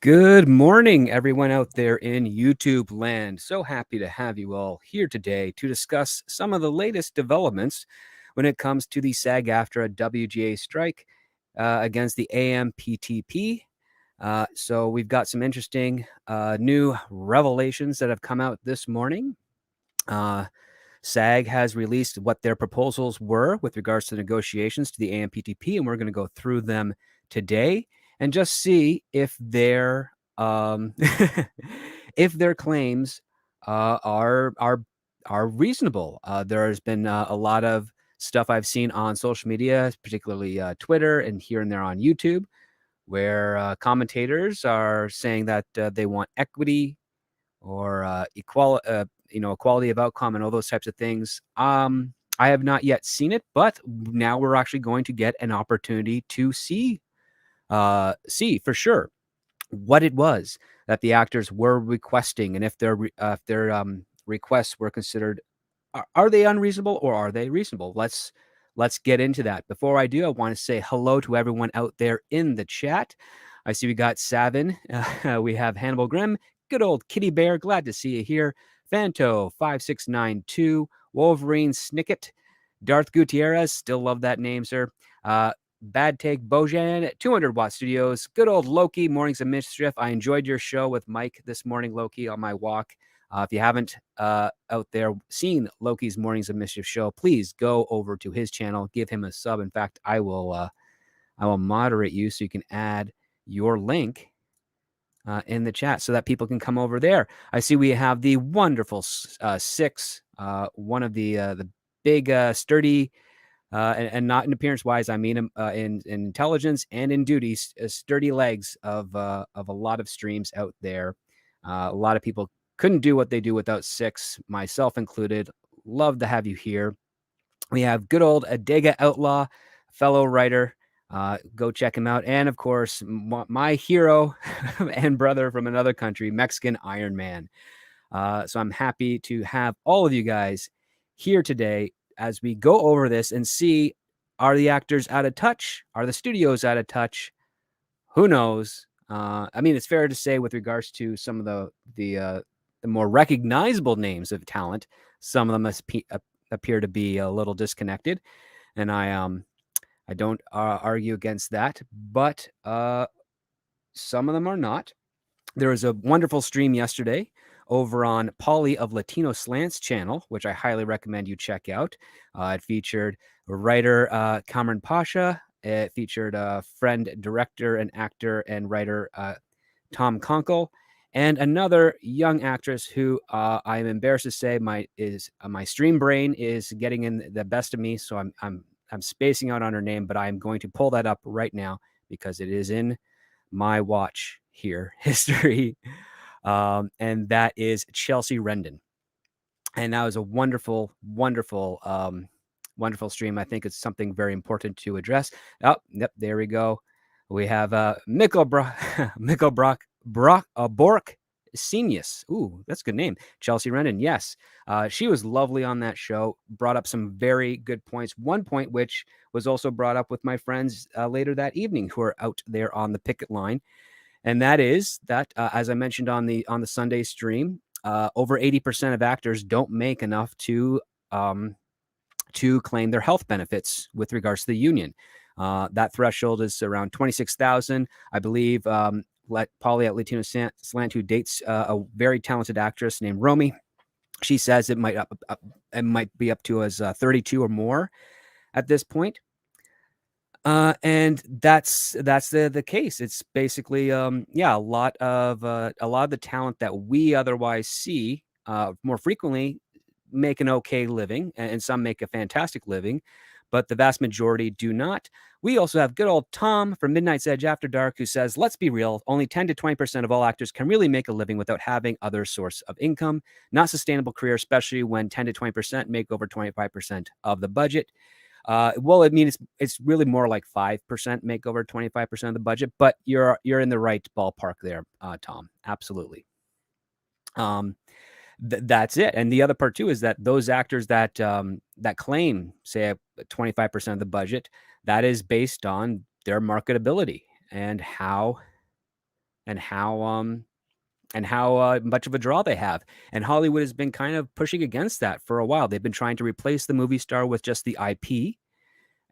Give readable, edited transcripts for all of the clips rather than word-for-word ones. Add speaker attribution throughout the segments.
Speaker 1: Good morning, everyone out there in YouTube land. So happy to have you all here today to discuss some of the latest developments when it comes to the SAG AFTRA WGA strike against the AMPTP. So we've got some interesting new revelations that have come out this morning. SAG has released what their proposals were with regards to negotiations to the AMPTP, and we're going to go through them today and just see if their if their claims are reasonable. There has been a lot of stuff I've seen on social media, particularly Twitter and here and there on YouTube, where commentators are saying that they want equity or equality of outcome and all those types of things. I have not yet seen it, but now we're actually going to get an opportunity to see for sure what it was that the actors were requesting, and if their requests were considered, are they unreasonable or are they reasonable? Let's get into that. Before I do, I want to say hello to everyone out there in the chat. I see we got Savin, we have Hannibal Grimm, good old Kitty Bear, glad to see you here. Fanto 5692, Wolverine Snicket, Darth Gutierrez, still love that name, sir. Bad Take Bojan, 200 Watt Studios, good old Loki, Mornings of Mischief. I enjoyed your show with Mike this morning, Loki, on my walk. If you haven't out there seen Loki's Mornings of Mischief show, please go over to his channel, give him a sub. In fact, I will moderate you so you can add your link in the chat so that people can come over there. I see we have the wonderful Six, one of the big, sturdy, and not in appearance wise, I mean in intelligence and in duties, sturdy legs of a lot of streams out there. A lot of people couldn't do what they do without Six, myself included. Love to have you here. We have good old Adega Outlaw, fellow writer. Go check him out. And of course, my hero and brother from another country, Mexican Iron Man. So I'm happy to have all of you guys here today as we go over this and see, are the actors out of touch? Are the studios out of touch? Who knows? I mean, it's fair to say with regards to some of the more recognizable names of talent, some of them appear to be a little disconnected, and I don't argue against that, but some of them are not. There was a wonderful stream yesterday over on Polly of Latino Slants channel, which I highly recommend you check out. It featured writer Cameron Pasha. It featured friend, director, and actor and writer Tom Conkle, and another young actress who I am embarrassed to say my stream brain is getting in the best of me, so I'm spacing out on her name, but I'm going to pull that up right now because it is in my watch here history, and that is Chelsea Rendon. And that was a wonderful stream. I think it's something very important to address. Oh, yep, there we go. We have Mikkel Bork Senius. Ooh, that's a good name. Chelsea Rendon. Yes. She was lovely on that show, brought up some very good points. One point which was also brought up with my friends later that evening who are out there on the picket line. And that is that, as I mentioned on the Sunday stream, over 80% of actors don't make enough to claim their health benefits with regards to the union. That threshold is around 26,000, I believe. Polly at Latino Slant, who dates a very talented actress named Romy, she says it might be up to as 32 or more at this point. And that's the case. It's basically a lot of the talent that we otherwise see more frequently make an okay living, and some make a fantastic living, but the vast majority do not. We also have good old Tom from Midnight's Edge After Dark, who says, let's be real, only 10 to 20% of all actors can really make a living without having other source of income. Not sustainable career, especially when 10 to 20% make over 25% of the budget. Well, I mean, it's really more like 5% make over 25% of the budget, but you're in the right ballpark there, Tom. Absolutely. That's it. And the other part too is that those actors that claim, say, 25% of the budget, that is based on their marketability and how and how much of a draw they have. And Hollywood has been kind of pushing against that for a while. They've been trying to replace the movie star with just the IP.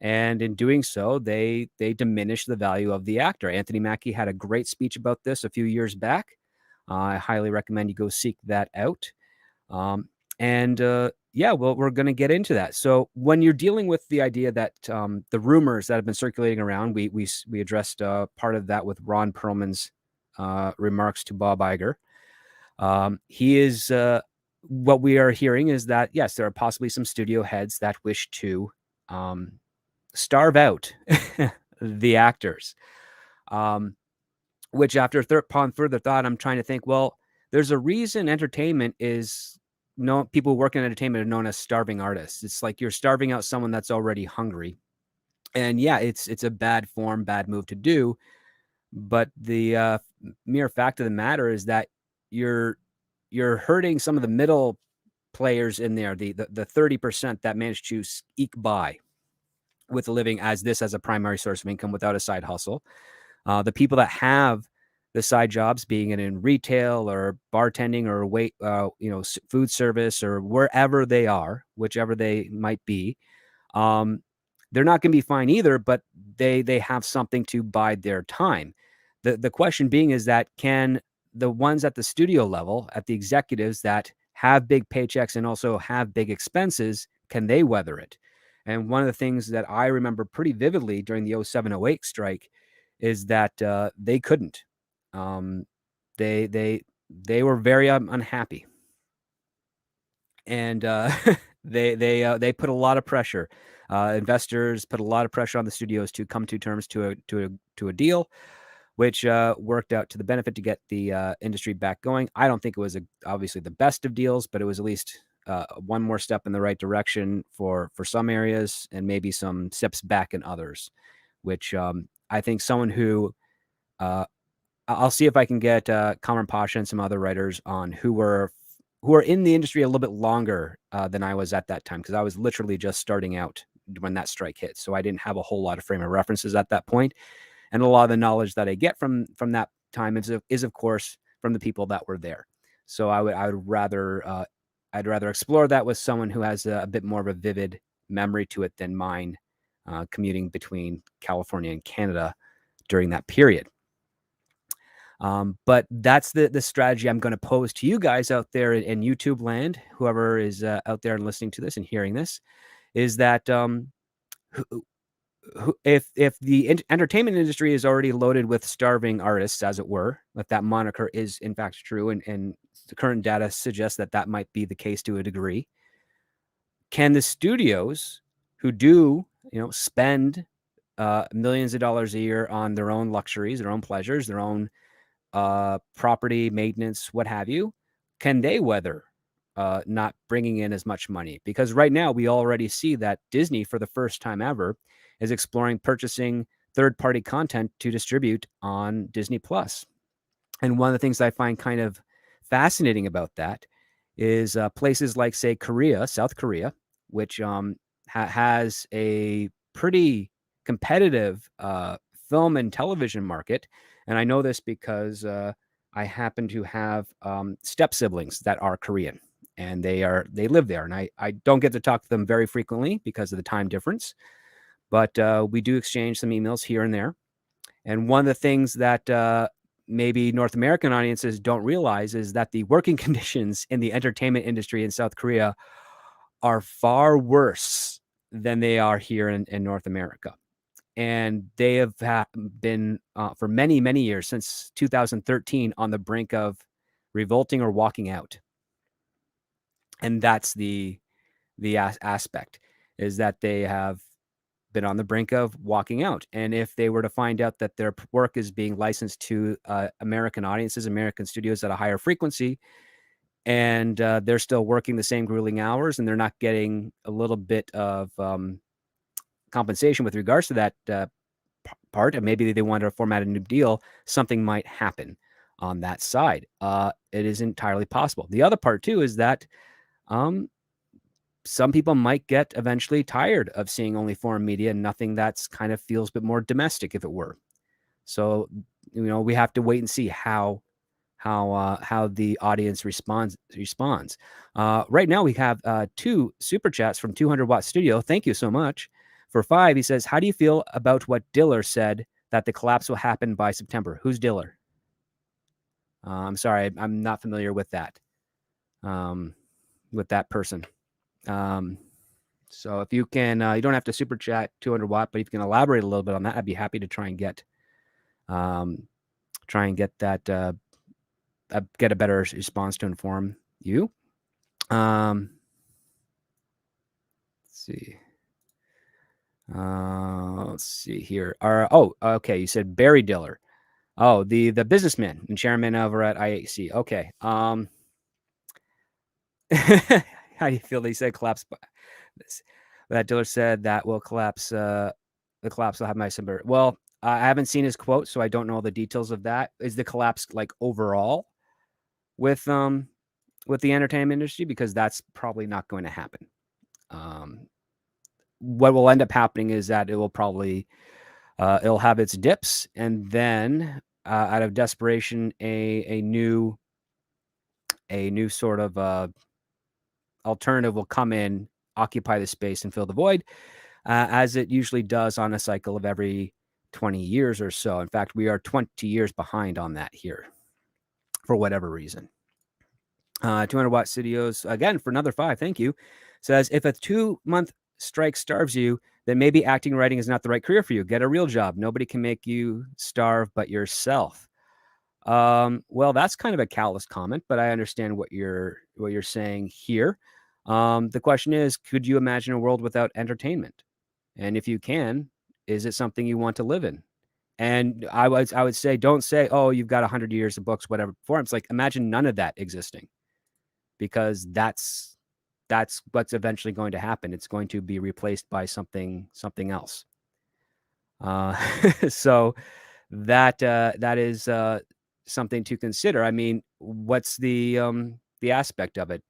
Speaker 1: And in doing so, they diminish the value of the actor. Anthony Mackie had a great speech about this a few years back. I highly recommend you go seek that out. And yeah, well, we're going to get into that. So when you're dealing with the idea that the rumors that have been circulating around, we addressed part of that with Ron Perlman's remarks to Bob Iger. He is what we are hearing is that yes, there are possibly some studio heads that wish to starve out the actors. Which upon further thought, I'm trying to think, well, there's a reason entertainment is people working in entertainment are known as starving artists. It's like you're starving out someone that's already hungry. And yeah, it's a bad move to do. But the mere fact of the matter is that you're hurting some of the middle players in there, the 30% that manage to eke by with a living as a primary source of income without a side hustle. The people that have the side jobs, being it in retail or bartending or food service or wherever they are, whichever they might be, they're not going to be fine either, but they have something to bide their time. The question being is that can the ones at the studio level, at the executives that have big paychecks and also have big expenses, can they weather it? And one of the things that I remember pretty vividly during the 07-08 strike is that they couldn't. They were very unhappy, and they put a lot of pressure. Investors put a lot of pressure on the studios to come to terms to a deal, which worked out to the benefit to get the industry back going. I don't think it was obviously the best of deals, but it was at least one more step in the right direction for some areas and maybe some steps back in others, which I think someone who I'll see if I can get Cameron Pasha and some other writers on who are in the industry a little bit longer than I was at that time, because I was literally just starting out when that strike hit. So I didn't have a whole lot of frame of references at that point. And a lot of the knowledge that I get from that time is of course from the people that were there. So I'd rather explore that with someone who has a bit more of a vivid memory to it than mine, commuting between California and Canada during that period. But that's the strategy I'm going to pose to you guys out there in YouTube land, whoever is out there and listening to this and hearing this, is that if the entertainment industry is already loaded with starving artists, as it were, if that moniker is in fact true, and the current data suggests that that might be the case to a degree, can the studios who do spend millions of dollars a year on their own luxuries, their own pleasures, their own property maintenance, what have you, can they weather not bringing in as much money? Because right now we already see that Disney, for the first time ever, is exploring purchasing third-party content to distribute on Disney Plus. And one of the things I find kind of fascinating about that is places like, say, South Korea, which has a pretty competitive film and television market. And I know this because I happen to have step siblings that are Korean, and they live there. And I don't get to talk to them very frequently because of the time difference, but we do exchange some emails here and there. And one of the things that maybe North American audiences don't realize is that the working conditions in the entertainment industry in South Korea are far worse than they are here in North America. And they have been for many, many years, since 2013, on the brink of revolting or walking out. And that's the aspect, is that they have been on the brink of walking out. And if they were to find out that their work is being licensed to American audiences, American studios at a higher frequency, and they're still working the same grueling hours, and they're not getting a little bit of compensation with regards to that part, and maybe they want to format a new deal, something might happen on that side. It is entirely possible. The other part too is that some people might get eventually tired of seeing only foreign media and nothing that's kind of feels a bit more domestic, if it were. So, we have to wait and see how the audience responds. Right now, we have 2 super chats from 200 Watt Studio. Thank you so much. For 5, he says, "How do you feel about what Diller said that the collapse will happen by September?" Who's Diller? I'm sorry, I'm not familiar with that. With that person. So if you can, you don't have to super chat 200 Watt, but if you can elaborate a little bit on that, I'd be happy to try and get that. Get a better response to inform you. Let's see. Let's see here. Okay. You said Barry Diller. Oh, the businessman and chairman over at IAC. Okay. How do you feel? They said collapse. That Diller said that will collapse. The collapse will have my December. Well, I haven't seen his quote, so I don't know all the details of that. Is the collapse like overall with the entertainment industry? Because that's probably not going to happen. What will end up happening is that it will probably it'll have its dips, and then out of desperation, a new sort of alternative will come in, occupy the space, and fill the void, as it usually does on a cycle of every 20 years or so. In fact, we are 20 years behind on that here, for whatever reason. 200 Watt Studios, again, for another 5, thank you, says, "If a 2-month strike starves you, then maybe acting writing is not the right career for you. Get a real job. Nobody can make you starve but yourself." Well, that's kind of a callous comment, but I understand what you're saying here. The question is, could you imagine a world without entertainment? And if you can, is it something you want to live in? And I would say, don't say, "Oh, you've got 100 years of books, whatever." Forms, like, imagine none of that existing, because that's what's eventually going to happen. It's going to be replaced by something else. So that is something to consider. I mean, what's the aspect of it?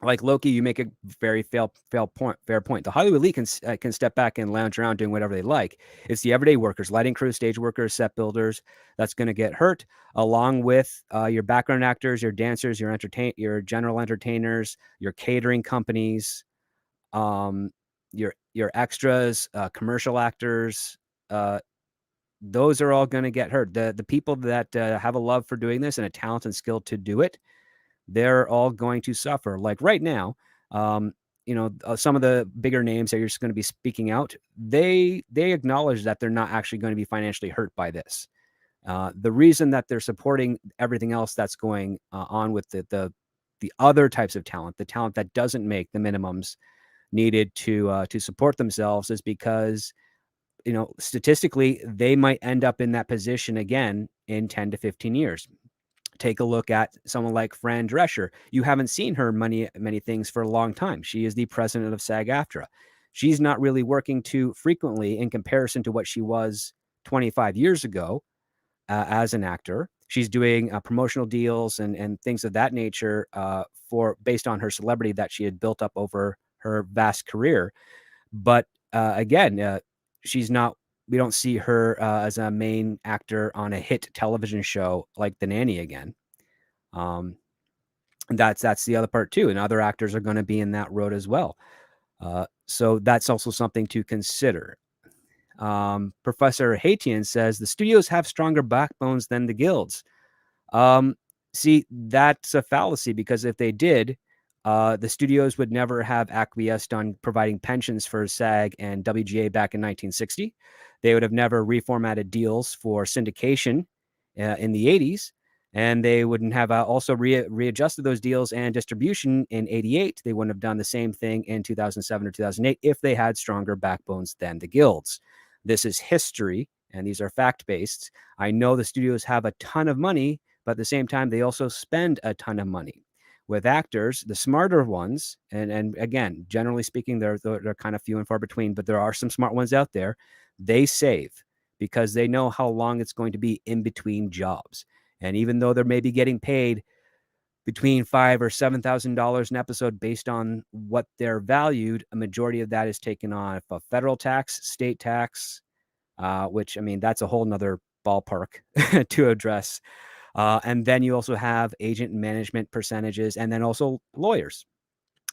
Speaker 1: Like Loki, you make a very fair point. The Hollywood elite can step back and lounge around doing whatever they like. It's the everyday workers, lighting crews, stage workers, set builders, that's going to get hurt, along with your background actors, your dancers, your general entertainers, your catering companies, your extras, commercial actors. Those are all going to get hurt. The people that have a love for doing this and a talent and skill to do it, they're all going to suffer. Like right now, some of the bigger names that you're just going to be speaking out, they acknowledge that they're not actually going to be financially hurt by this. The reason that they're supporting everything else that's going on with the other types of talent, the talent that doesn't make the minimums needed to support themselves, is because statistically they might end up in that position again in 10 to 15 years. Take a look at someone like Fran Drescher. You haven't seen her many things for a long time. She is the president of SAG AFTRA. She's not really working too frequently in comparison to what she was 25 years ago as an actor. She's doing promotional deals and things of that nature based on her celebrity that she had built up over her vast career. But again, she's not. We don't see her as a main actor on a hit television show like The Nanny again. And that's the other part too. And other actors are going to be in that road as well. So that's also something to consider. Professor Haitian says the studios have stronger backbones than the guilds. See, that's a fallacy, because if they did, the studios would never have acquiesced on providing pensions for SAG and WGA back in 1960. They would have never reformatted deals for syndication in the 80s. And they wouldn't have also readjusted those deals and distribution in 88. They wouldn't have done the same thing in 2007 or 2008 if they had stronger backbones than the guilds. This is history, and these are fact-based. I know the studios have a ton of money, but at the same time, they also spend a ton of money. With actors, the smarter ones, and again, generally speaking, they're kind of few and far between, but there are some smart ones out there. They save because they know how long it's going to be in between jobs. And even though they're maybe getting paid between $5,000 or $7,000 an episode based on what they're valued, a majority of that is taken off of federal tax, state tax, which, I mean, that's a whole nother ballpark to address. And then you also have agent and management percentages, and then also lawyers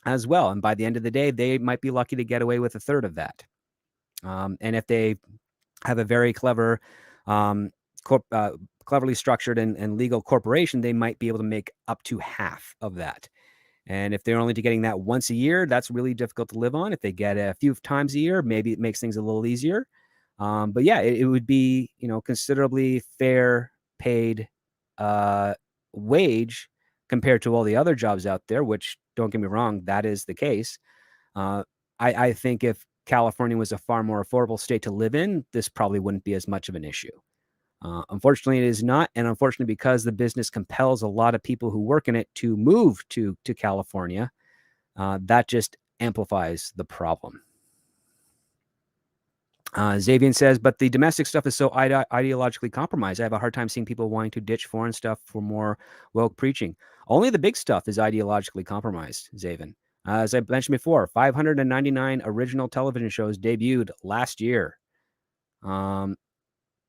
Speaker 1: as well. And by the end of the day, they might be lucky to get away with a third of that. And if they have a very clever, um, cleverly structured and legal corporation, they might be able to make up to half of that. And if they're only getting that once a year, that's really difficult to live on. If they get a few times a year, maybe it makes things a little easier. But yeah, it would be, considerably fair paid wage compared to all the other jobs out there, which, don't get me wrong, that is the case. Uh, I think if California was a far more affordable state to live in, this probably wouldn't be as much of an issue. Unfortunately, it is not, and unfortunately, because the business compels a lot of people who work in it to move to California, that just amplifies the problem. Xavier says, but the domestic stuff is so ideologically compromised. I have a hard time seeing people wanting to ditch foreign stuff for more woke preaching. Only the big stuff is ideologically compromised, Xavier. As I mentioned before, 599 original television shows debuted last year.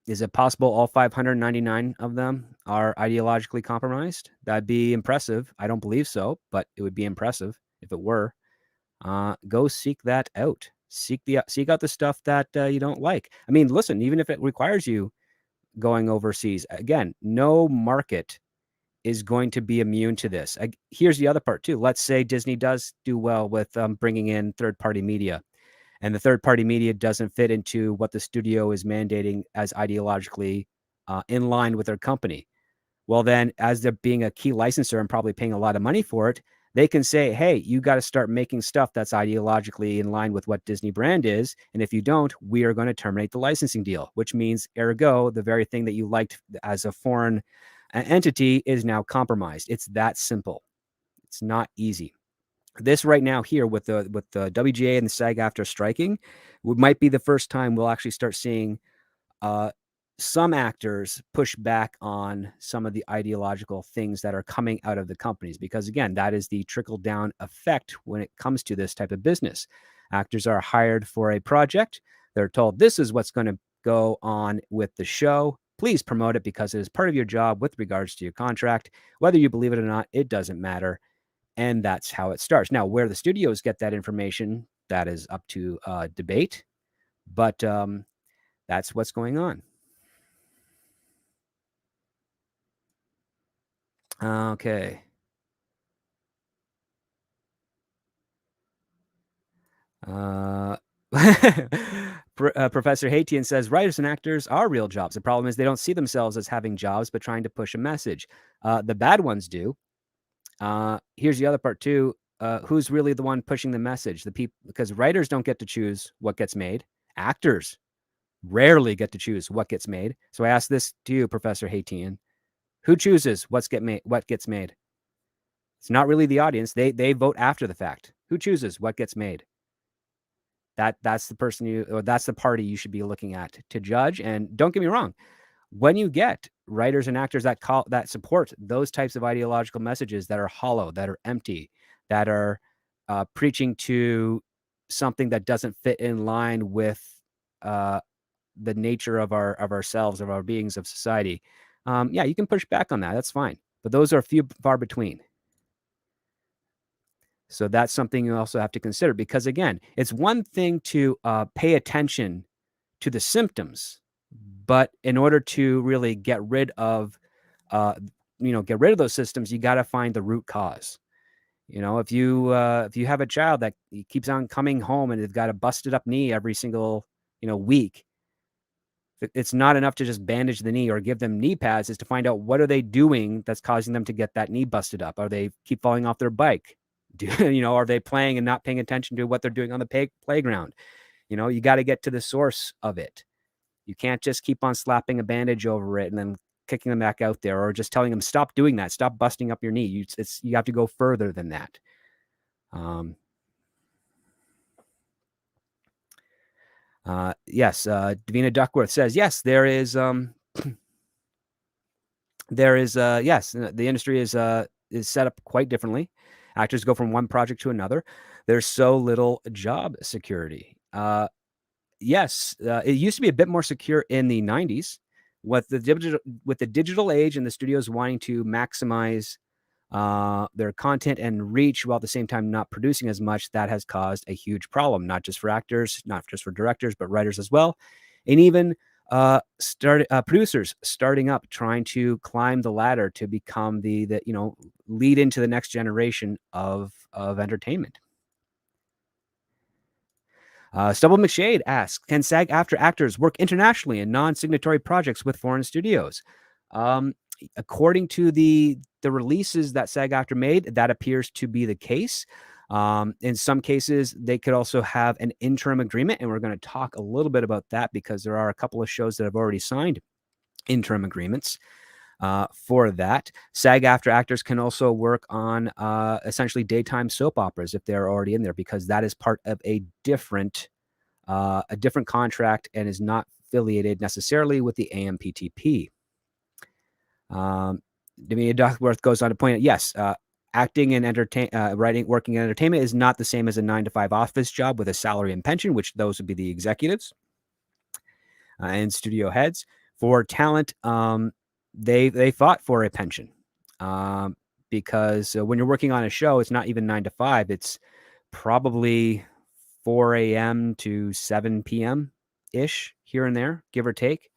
Speaker 1: Is it possible all 599 of them are ideologically compromised? That'd be impressive. I don't believe so, but it would be impressive if it were. Go seek that out. Seek out the stuff that you don't like. I mean, listen, even if it requires you going overseas, again, no market is going to be immune to this. Here's the other part too. Let's say Disney does do well with bringing in third-party media, and the third-party media doesn't fit into what the studio is mandating as ideologically in line with their company. Well, then, as they're being a key licensor and probably paying a lot of money for it, they can say, hey, you got to start making stuff that's ideologically in line with what Disney brand is. And if you don't, we are going to terminate the licensing deal, which means, ergo, the very thing that you liked as a foreign entity is now compromised. It's that simple. It's not easy. This right now here with the WGA and the SAG AFTRA striking might be the first time we'll actually start seeing some actors push back on some of the ideological things that are coming out of the companies, because again, that is the trickle down effect when it comes to this type of business. Actors are hired for a project. They're told this is what's going to go on with the show. Please promote it because it is part of your job with regards to your contract. Whether you believe it or not, it doesn't matter. And that's how it starts. Now, where the studios get that information, that is up to debate. But that's what's going on. Okay. Professor Haitian says writers and actors are real jobs. The problem is they don't see themselves as having jobs, but trying to push a message. The bad ones do. Here's the other part too. Who's really the one pushing the message? The people, because writers don't get to choose what gets made. Actors rarely get to choose what gets made. So I ask this to you, Professor Haitian. Who chooses what gets made? It's not really the audience. They vote after the fact. Who chooses what gets made? That's the person that's the party you should be looking at to judge. And don't get me wrong, when you get writers and actors that support those types of ideological messages that are hollow, that are empty, that are preaching to something that doesn't fit in line with the nature of ourselves, of our beings, of society, yeah, you can push back on that. That's fine. But those are far between. So that's something you also have to consider, because again, it's one thing to pay attention to the symptoms, but in order to really get rid of those systems, you got to find the root cause. If you have a child that keeps on coming home and they've got a busted up knee every single week, it's not enough to just bandage the knee or give them knee pads. Is to find out what are they doing that's causing them to get that knee busted up. Are they keep falling off their bike? Are they playing and not paying attention to what they're doing on the playground? You got to get to the source of it. You can't just keep on slapping a bandage over it and then kicking them back out there, or just telling them, stop doing that. Stop busting up your knee. You have to go further than that. Yes. Davina Duckworth says, yes, there is, yes, the industry is set up quite differently. Actors go from one project to another. There's so little job security. Yes, it used to be a bit more secure in the 90s. With the digital age and the studios wanting to maximize their content and reach while at the same time not producing as much, that has caused a huge problem, not just for actors, not just for directors, but writers as well. And even producers starting up, trying to climb the ladder to become the lead into the next generation of entertainment. Stubble McShade asks, can SAG AFTRA actors work internationally in non-signatory projects with foreign studios? Um, According to the releases that SAG AFTRA made, that appears to be the case. In some cases, they could also have an interim agreement, and we're going to talk a little bit about that because there are a couple of shows that have already signed interim agreements for that. SAG AFTRA actors can also work on essentially daytime soap operas if they're already in there, because that is part of a different contract and is not affiliated necessarily with the AMPTP. Demelia Duckworth goes on to point out, yes, acting and working in entertainment is not the same as a 9-to-5 office job with a salary and pension, which those would be the executives and studio heads. For talent, they fought for a pension because when you're working on a show, it's not even 9 to 5. It's probably 4 a.m. to 7 p.m. ish here and there, give or take,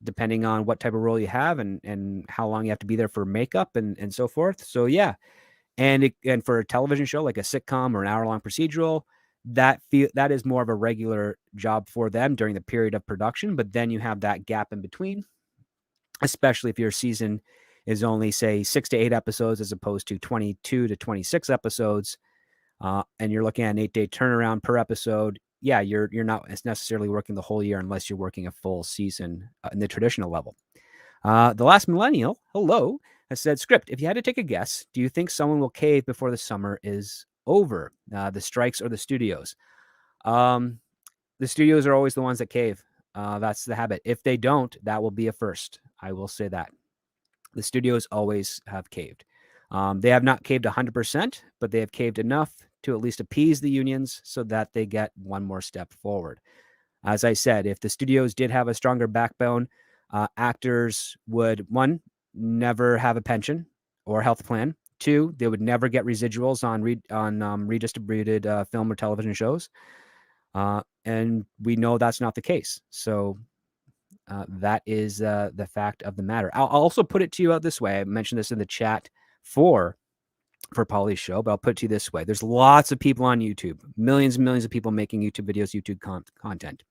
Speaker 1: depending on what type of role you have and how long you have to be there for makeup and so forth. So yeah, and for a television show like a sitcom or an hour-long procedural, that is more of a regular job for them during the period of production. But then you have that gap in between, especially if your season is only, say, 6 to 8 episodes as opposed to 22 to 26 episodes, and you're looking at an 8-day turnaround per episode. Yeah, you're not necessarily working the whole year unless you're working a full season in the traditional level. The Last Millennial, hello, has said, Script, if you had to take a guess, do you think someone will cave before the summer is over? The strikes or the studios? The studios are always the ones that cave. That's the habit. If they don't, that will be a first. I will say that. The studios always have caved. They have not caved 100%, but they have caved enough to at least appease the unions so that they get one more step forward. As I said, if the studios did have a stronger backbone, actors would, one, never have a pension or health plan. Two, they would never get residuals on redistributed film or television shows. And we know that's not the case. So that is the fact of the matter. I'll also put it to you out this way. I mentioned this in the chat for Polly's show, but I'll put it to you this way. There's lots of people on YouTube, millions and millions of people making YouTube videos, YouTube content.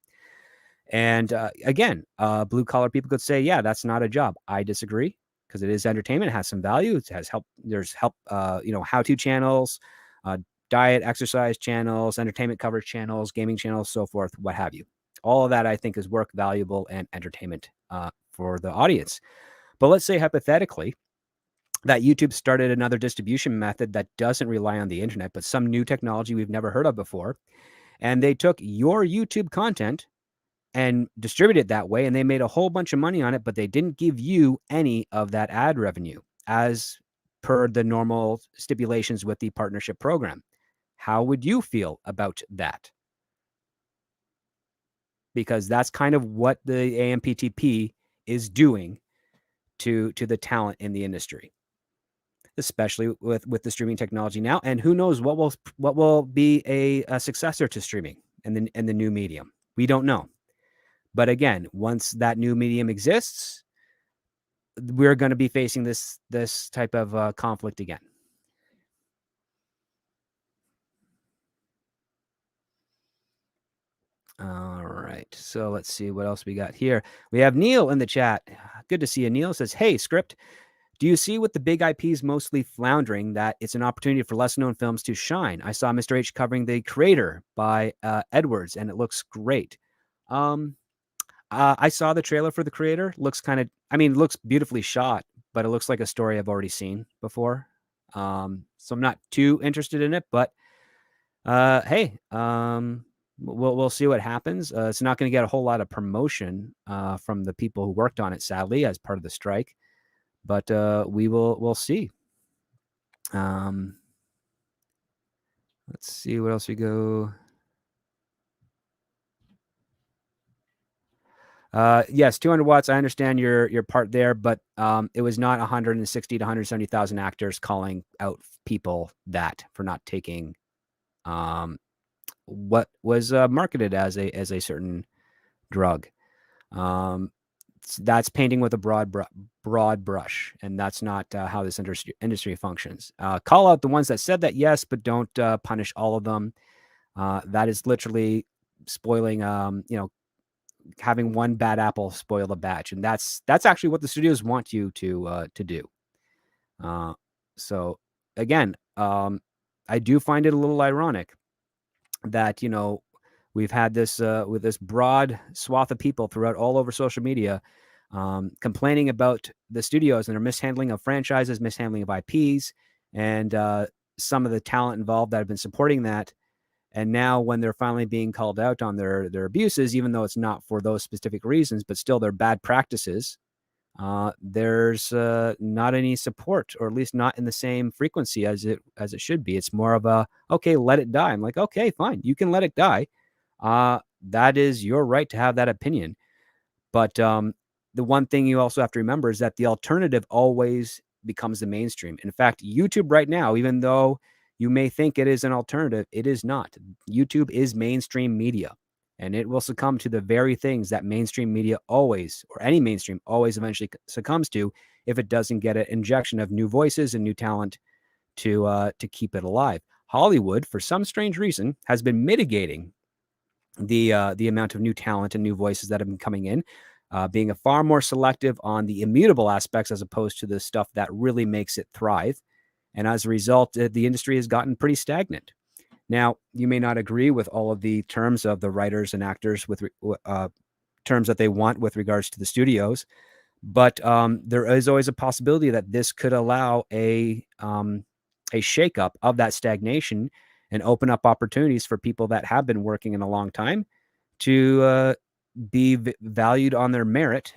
Speaker 1: And again, blue collar people could say, yeah, that's not a job. I disagree, because it is entertainment. It has some value. It has help. There's help, how-to channels, diet, exercise channels, entertainment coverage channels, gaming channels, so forth, what have you. All of that, I think, is work, valuable, and entertainment for the audience. But let's say hypothetically that YouTube started another distribution method that doesn't rely on the internet, but some new technology we've never heard of before. And they took your YouTube content and distributed it that way, and they made a whole bunch of money on it, but they didn't give you any of that ad revenue as per the normal stipulations with the partnership program. How would you feel about that? Because that's kind of what the AMPTP is doing to the talent in the industry, especially with the streaming technology now. And who knows what will be a successor to streaming and the new medium? We don't know. But again, once that new medium exists, we're going to be facing this type of conflict again. All right. So let's see what else we got here. We have Neil in the chat. Good to see you. Neil says, hey, Script, do you see with the big IPs mostly floundering that it's an opportunity for less known films to shine? I saw Mr. H covering The Creator by Edwards, and it looks great. I saw the trailer for The Creator. Looks looks beautifully shot, but it looks like a story I've already seen before. So I'm not too interested in it, but hey, we'll see what happens. It's not going to get a whole lot of promotion from the people who worked on it, sadly, as part of the strike. But we'll see. Let's see what else we go. Yes, 200 watts. I understand your part there, but it was not 160 to 170,000 actors calling out people that for not taking um, what was marketed as a certain drug. Um, that's painting with a broad brush, and that's not how this industry functions. Call out the ones that said that, yes, but don't punish all of them. That is literally spoiling, having one bad apple spoil the batch, and that's actually what the studios want you to do. Uh, so again, I do find it a little ironic that we've had this with this broad swath of people throughout all over social media complaining about the studios and their mishandling of franchises, mishandling of IPs, and some of the talent involved that have been supporting that. And now, when they're finally being called out on their abuses, even though it's not for those specific reasons, but still their bad practices, there's not any support, or at least not in the same frequency as it should be. It's more of a, okay, let it die. I'm like, okay, fine, you can let it die. That is your right to have that opinion. But the one thing you also have to remember is that the alternative always becomes the mainstream. In fact, YouTube right now, even though you may think it is an alternative, it is not. YouTube is mainstream media, and it will succumb to the very things that mainstream media always, or any mainstream always eventually succumbs to, if it doesn't get an injection of new voices and new talent to keep it alive. Hollywood, for some strange reason, has been mitigating the amount of new talent and new voices that have been coming in, being a far more selective on the immutable aspects as opposed to the stuff that really makes it thrive. And as a result, the industry has gotten pretty stagnant. Now, you may not agree with all of the terms of the writers and actors with terms that they want with regards to the studios, but there is always a possibility that this could allow a shakeup of that stagnation and open up opportunities for people that have been working in a long time to be valued on their merit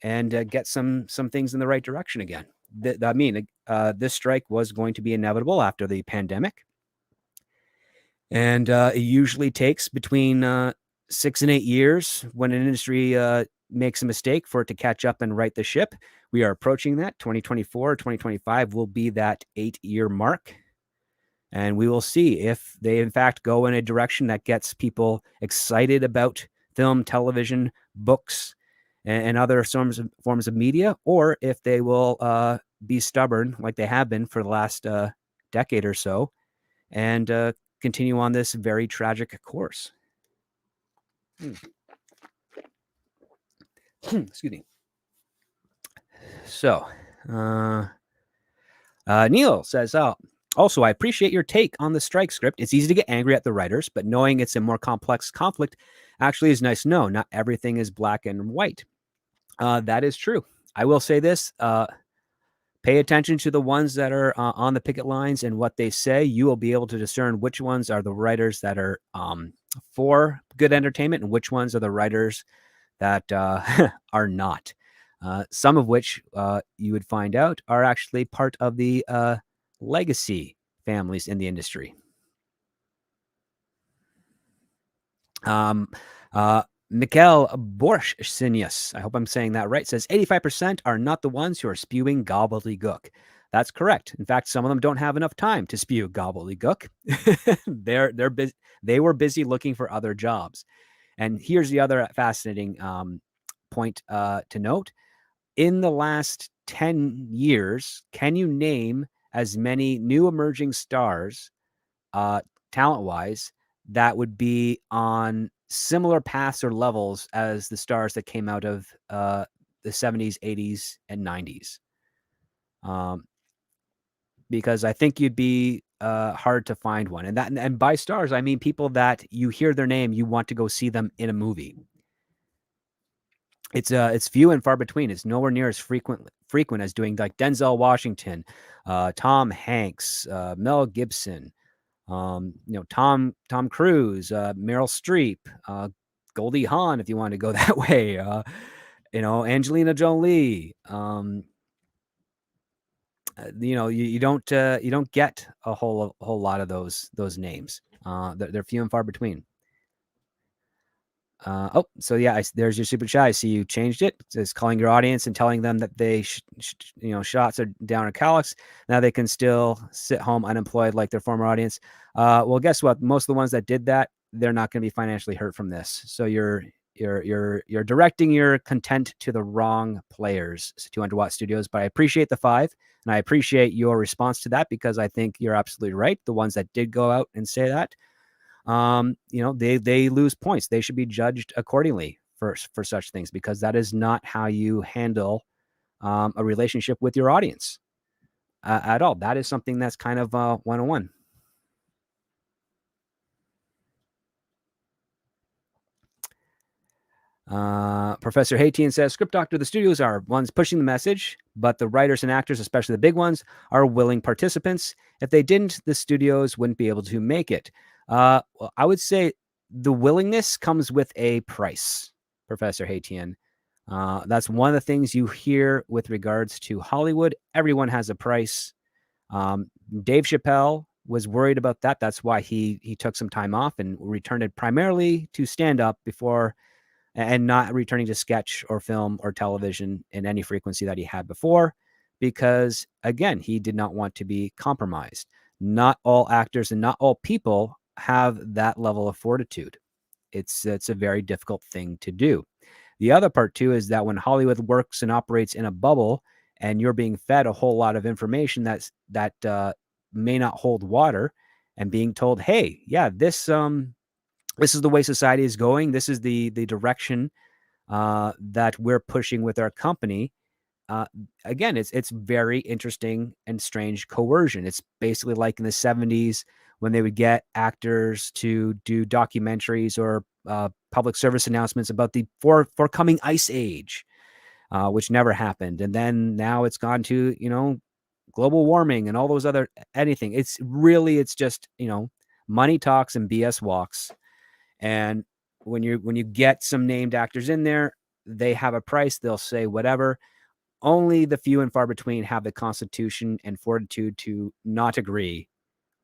Speaker 1: and get some things in the right direction again. This strike was going to be inevitable after the pandemic, and it usually takes between 6 and 8 years when an industry makes a mistake for it to catch up and right the ship. We are approaching that. 2024, 2025 will be that 8-year mark. And we will see if they, in fact, go in a direction that gets people excited about film, television, books, and other forms of media, or if they will be stubborn like they have been for the last decade or so and continue on this very tragic course. Excuse me. So, Neil says, also, I appreciate your take on the strike script. It's easy to get angry at the writers, but knowing it's a more complex conflict actually is nice to know. Not everything is black and white. That is true. I will say this. Pay attention to the ones that are on the picket lines and what they say. You will be able to discern which ones are the writers that are for good entertainment and which ones are the writers that are not. Some of which you would find out are actually part of the legacy families in the industry. Mikhail Borshinius, I hope I'm saying that right, says 85% are not the ones who are spewing gobbledygook. That's correct. In fact, some of them don't have enough time to spew gobbledygook. They're busy. They were busy looking for other jobs. And here's the other fascinating point to note. In the last 10 years, can you name as many new emerging stars, talent-wise, that would be on similar paths or levels as the stars that came out of the 70s, 80s, and 90s? Because I think you'd be hard to find one. And by stars, I mean people that you hear their name, you want to go see them in a movie. It's few and far between. It's nowhere near as frequent as doing like Denzel Washington, Tom Hanks, Mel Gibson, Tom Cruise, Meryl Streep, Goldie Hawn, if you want to go that way, Angelina Jolie. You don't get a whole lot of those names. They're few and far between. So yeah, there's your super chat. I see you changed it. It says calling your audience and telling them that they, shots are down at Calix. Now they can still sit home unemployed like their former audience. Well, guess what? Most of the ones that did that, they're not going to be financially hurt from this. So you're directing your content to the wrong players. 200 Watt Studios, but I appreciate the 5, and I appreciate your response to that, because I think you're absolutely right. The ones that did go out and say that, they lose points. They should be judged accordingly for such things, because that is not how you handle a relationship with your audience at all. That is something that's kind of 101. Professor Haytian says, Script Doctor, the studios are ones pushing the message, but the writers and actors, especially the big ones, are willing participants. If they didn't, the studios wouldn't be able to make it. Well, I would say the willingness comes with a price, Professor Haytian. That's one of the things you hear with regards to Hollywood. Everyone has a price. Dave Chappelle was worried about that. That's why he took some time off and returned it primarily to stand up before, and not returning to sketch or film or television in any frequency that he had before, because again, he did not want to be compromised. Not all actors and not all people have that level of fortitude. It's a very difficult thing to do. The other part too is that when Hollywood works and operates in a bubble, and you're being fed a whole lot of information that may not hold water, and being told, hey, yeah, this is the way society is going. This is the direction that we're pushing with our company. Again, it's very interesting and strange coercion. It's basically like in the 70s when they would get actors to do documentaries or public service announcements about the forthcoming ice age, which never happened. And then now it's gone to, global warming and all those other anything. It's just, money talks and BS walks. And when you get some named actors in there, they have a price. They'll say whatever. Only the few and far between have the constitution and fortitude to not agree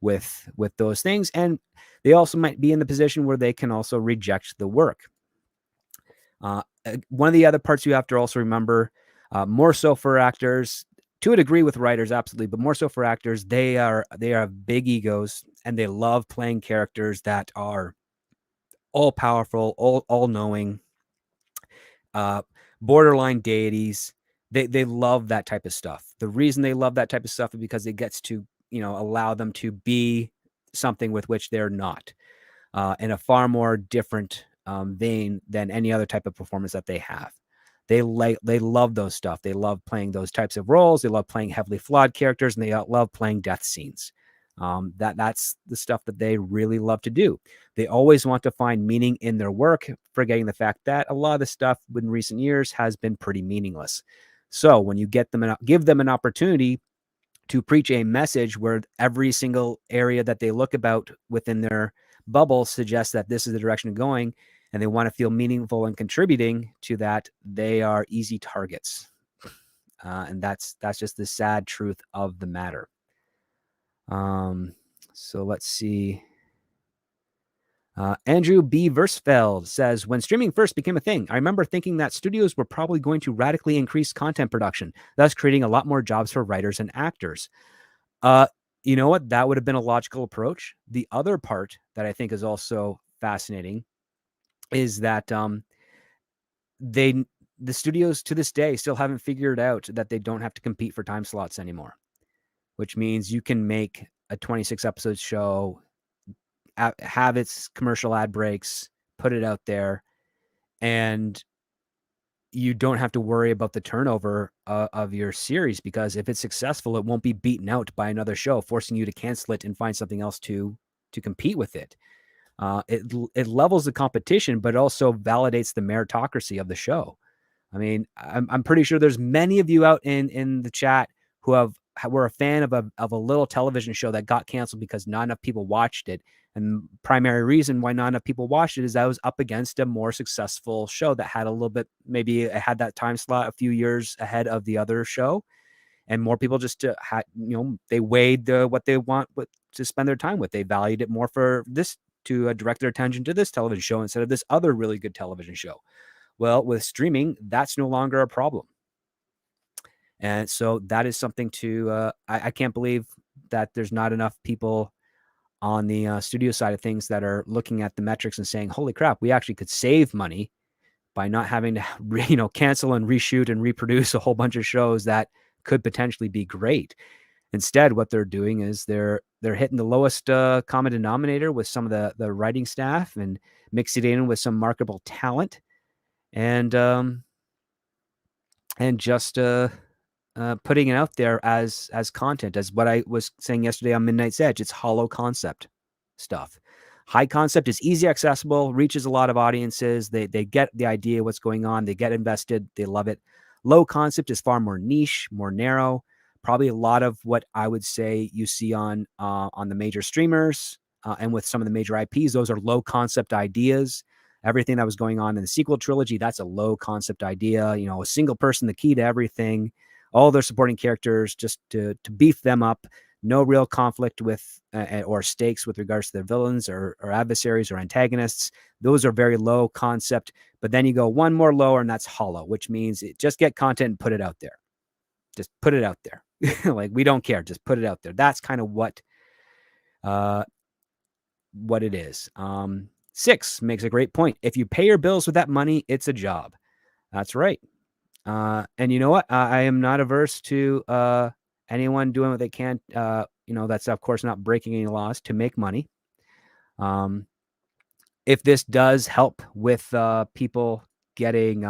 Speaker 1: with those things, and they also might be in the position where they can also reject the work. One of the other parts you have to also remember, more so for actors, to a degree with writers, absolutely, but more so for actors, they have big egos, and they love playing characters that are all powerful, all knowing, borderline deities. They love that type of stuff. The reason they love that type of stuff is because it gets to, allow them to be something with which they're not, in a far more different vein than any other type of performance that they have. They love those stuff. They love playing those types of roles. They love playing heavily flawed characters, and they love playing death scenes. That's the stuff that they really love to do. They always want to find meaning in their work, forgetting the fact that a lot of the stuff in recent years has been pretty meaningless. So when you give them an opportunity to preach a message where every single area that they look about within their bubble suggests that this is the direction of going, and they want to feel meaningful and contributing to that, they are easy targets. And that's just the sad truth of the matter. So let's see. Andrew B. Versfeld says, when streaming first became a thing, I remember thinking that studios were probably going to radically increase content production, thus creating a lot more jobs for writers and actors. You know what? That would have been a logical approach. The other part that I think is also fascinating is that the studios to this day still haven't figured out that they don't have to compete for time slots anymore, which means you can make a 26 episode show, have its commercial ad breaks, put it out there, and you don't have to worry about the turnover of your series, because if it's successful, it won't be beaten out by another show, forcing you to cancel it and find something else to compete with it. It levels the competition, but also validates the meritocracy of the show. I mean, I'm pretty sure there's many of you out in the chat who were a fan of a little television show that got canceled because not enough people watched it. And primary reason why not enough people watched it is that it was up against a more successful show that had a little bit, maybe it had that time slot a few years ahead of the other show, and more people just had, they weighed what they want to spend their time with. They valued it more for this to direct their attention to this television show instead of this other really good television show. Well, with streaming, that's no longer a problem. And so that is something to, I can't believe that there's not enough people on the studio side of things that are looking at the metrics and saying, holy crap, we actually could save money by not having to, cancel and reshoot and reproduce a whole bunch of shows that could potentially be great. Instead, what they're doing is they're hitting the lowest common denominator with some of the writing staff and mix it in with some marketable talent, and just putting it out there as content, as what I was saying yesterday on Midnight's Edge. It's hollow concept stuff. High concept is easy accessible, reaches a lot of audiences. They get the idea what's going on. They get invested. They love it. Low concept is far more niche, more narrow. Probably a lot of what I would say you see on the major streamers and with some of the major IPs. Those are low concept ideas. Everything that was going on in the sequel trilogy, that's a low concept idea. A single person, the key to everything. All their supporting characters, just to beef them up. No real conflict with or stakes with regards to their villains or adversaries or antagonists. Those are very low concept. But then you go one more lower, and that's hollow, which means just get content and put it out there. Just put it out there. Like, we don't care. Just put it out there. That's kind of what it is. 6 makes a great point. If you pay your bills with that money, it's a job. That's right. And you know what? I am not averse to anyone doing what they can. That's of course not breaking any laws to make money. If this does help with people getting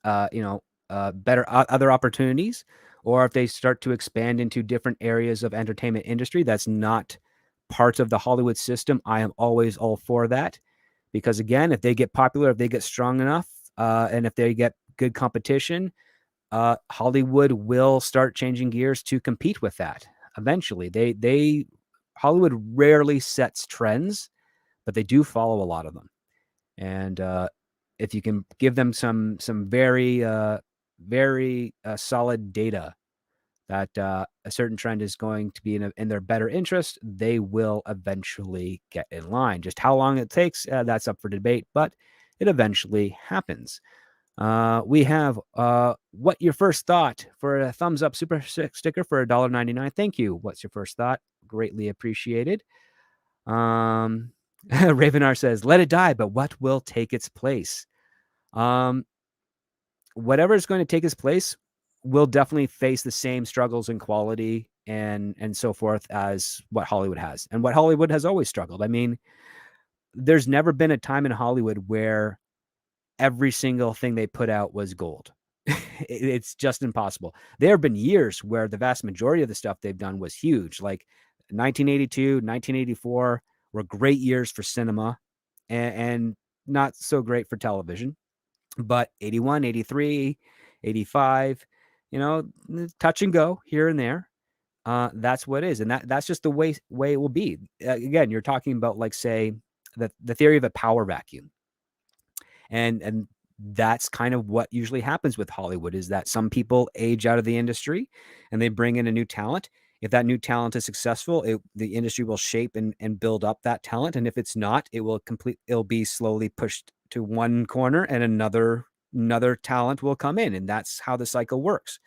Speaker 1: better other opportunities, or if they start to expand into different areas of entertainment industry that's not part of the Hollywood system, I am always all for that. Because again, if they get popular, if they get strong enough, and if they get good competition, Hollywood will start changing gears to compete with that. Eventually, Hollywood rarely sets trends, but they do follow a lot of them. And if you can give them some very solid data that a certain trend is going to be in their better interest, they will eventually get in line. Just how long it takes, that's up for debate, but it eventually happens. We have what your first thought for a thumbs up super sticker for $1.99. Thank you. What's your first thought? Greatly appreciated. Ravenar says, let it die, but what will take its place? Whatever is going to take its place will definitely face the same struggles in quality and so forth as what Hollywood has, and what Hollywood has always struggled. I mean, there's never been a time in Hollywood where every single thing they put out was gold. It's just impossible. There have been years where the vast majority of the stuff they've done was huge, like 1982, 1984 were great years for cinema and not so great for television. But 81, 83, 85, touch and go here and there. That's what it is. And that's just the way it will be. Again, you're talking about, like, say, the theory of a power vacuum. And that's kind of what usually happens with Hollywood, is that some people age out of the industry and they bring in a new talent. If that new talent is successful, the industry will shape and build up that talent. And if it's not, it'll be slowly pushed to one corner, and another talent will come in. And that's how the cycle works.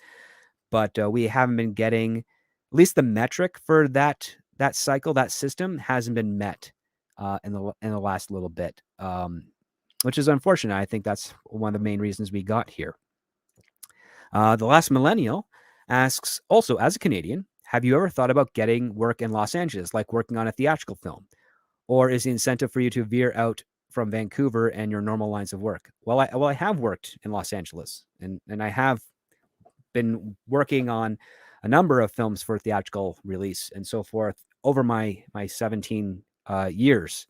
Speaker 1: But we haven't been getting, at least the metric for that cycle, that system hasn't been met in the last little bit. Which is unfortunate. I think that's one of the main reasons we got here. The Last Millennial asks, also, as a Canadian, have you ever thought about getting work in Los Angeles, like working on a theatrical film? Or is the incentive for you to veer out from Vancouver and your normal lines of work? Well, I have worked in Los Angeles, and I have been working on a number of films for theatrical release and so forth over my 17 years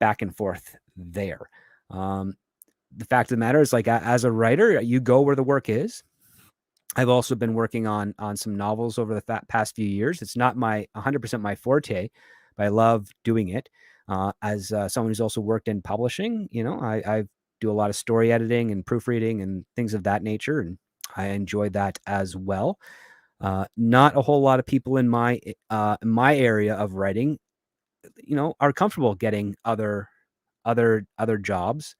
Speaker 1: back and forth there. The fact of the matter is, like, as a writer, you go where the work is. I've also been working on some novels over the past few years. It's not 100% my forte, but I love doing it. As someone who's also worked in publishing, I do a lot of story editing and proofreading and things of that nature, and I enjoy that as well. Not a whole lot of people in my area of writing are comfortable getting other jobs.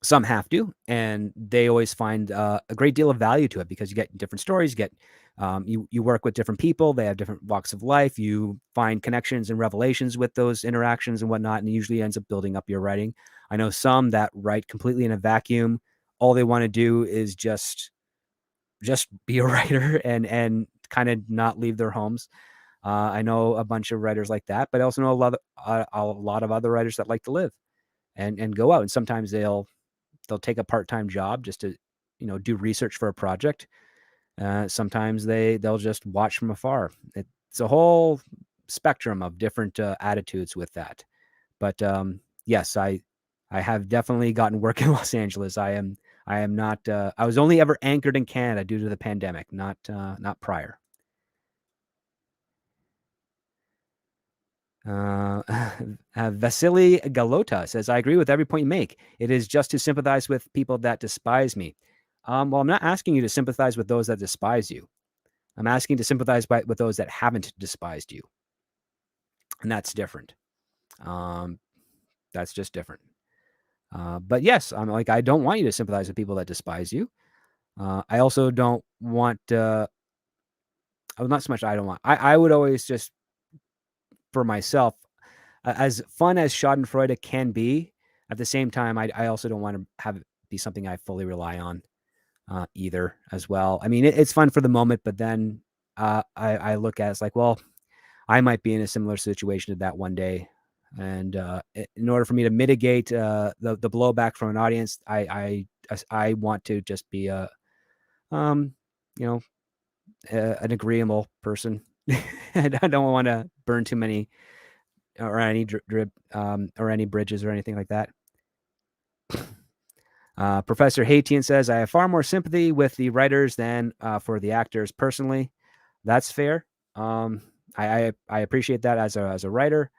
Speaker 1: Some have to, and they always find a great deal of value to it because you get different stories. You get you work with different people. They have different walks of life. You find connections and revelations with those interactions and whatnot, and it usually ends up building up your writing. I know some that write completely in a vacuum. All they want to do is just be a writer and kind of not leave their homes. I know a bunch of writers like that, but I also know a lot of other writers that like to live and go out. And sometimes they'll take a part-time job just to do research for a project. Sometimes they'll just watch from afar. It's a whole spectrum of different attitudes with that. But yes, I have definitely gotten work in Los Angeles. I am not. I was only ever anchored in Canada due to the pandemic, not prior. Vasily Galota says, I agree with every point you make. It is just to sympathize with people that despise me. Well, I'm not asking you to sympathize with those that despise you. I'm asking to sympathize with those that haven't despised you. And that's different. That's just different. But yes, I'm like, I don't want you to sympathize with people that despise you. I also don't want, not so much I don't want, I would always just, for myself, as fun as Schadenfreude can be, at the same time, I also don't want to have it be something I fully rely on either as well. I mean, it's fun for the moment, but then I look at it, it's like, well, I might be in a similar situation to that one day. And in order for me to mitigate the blowback from an audience, I want to just be um, you know, an agreeable person. And I don't want to burn too many or any drip or any bridges or anything like that. Professor Haitian says, I have far more sympathy with the writers than for the actors personally. That's fair. I appreciate that as a writer.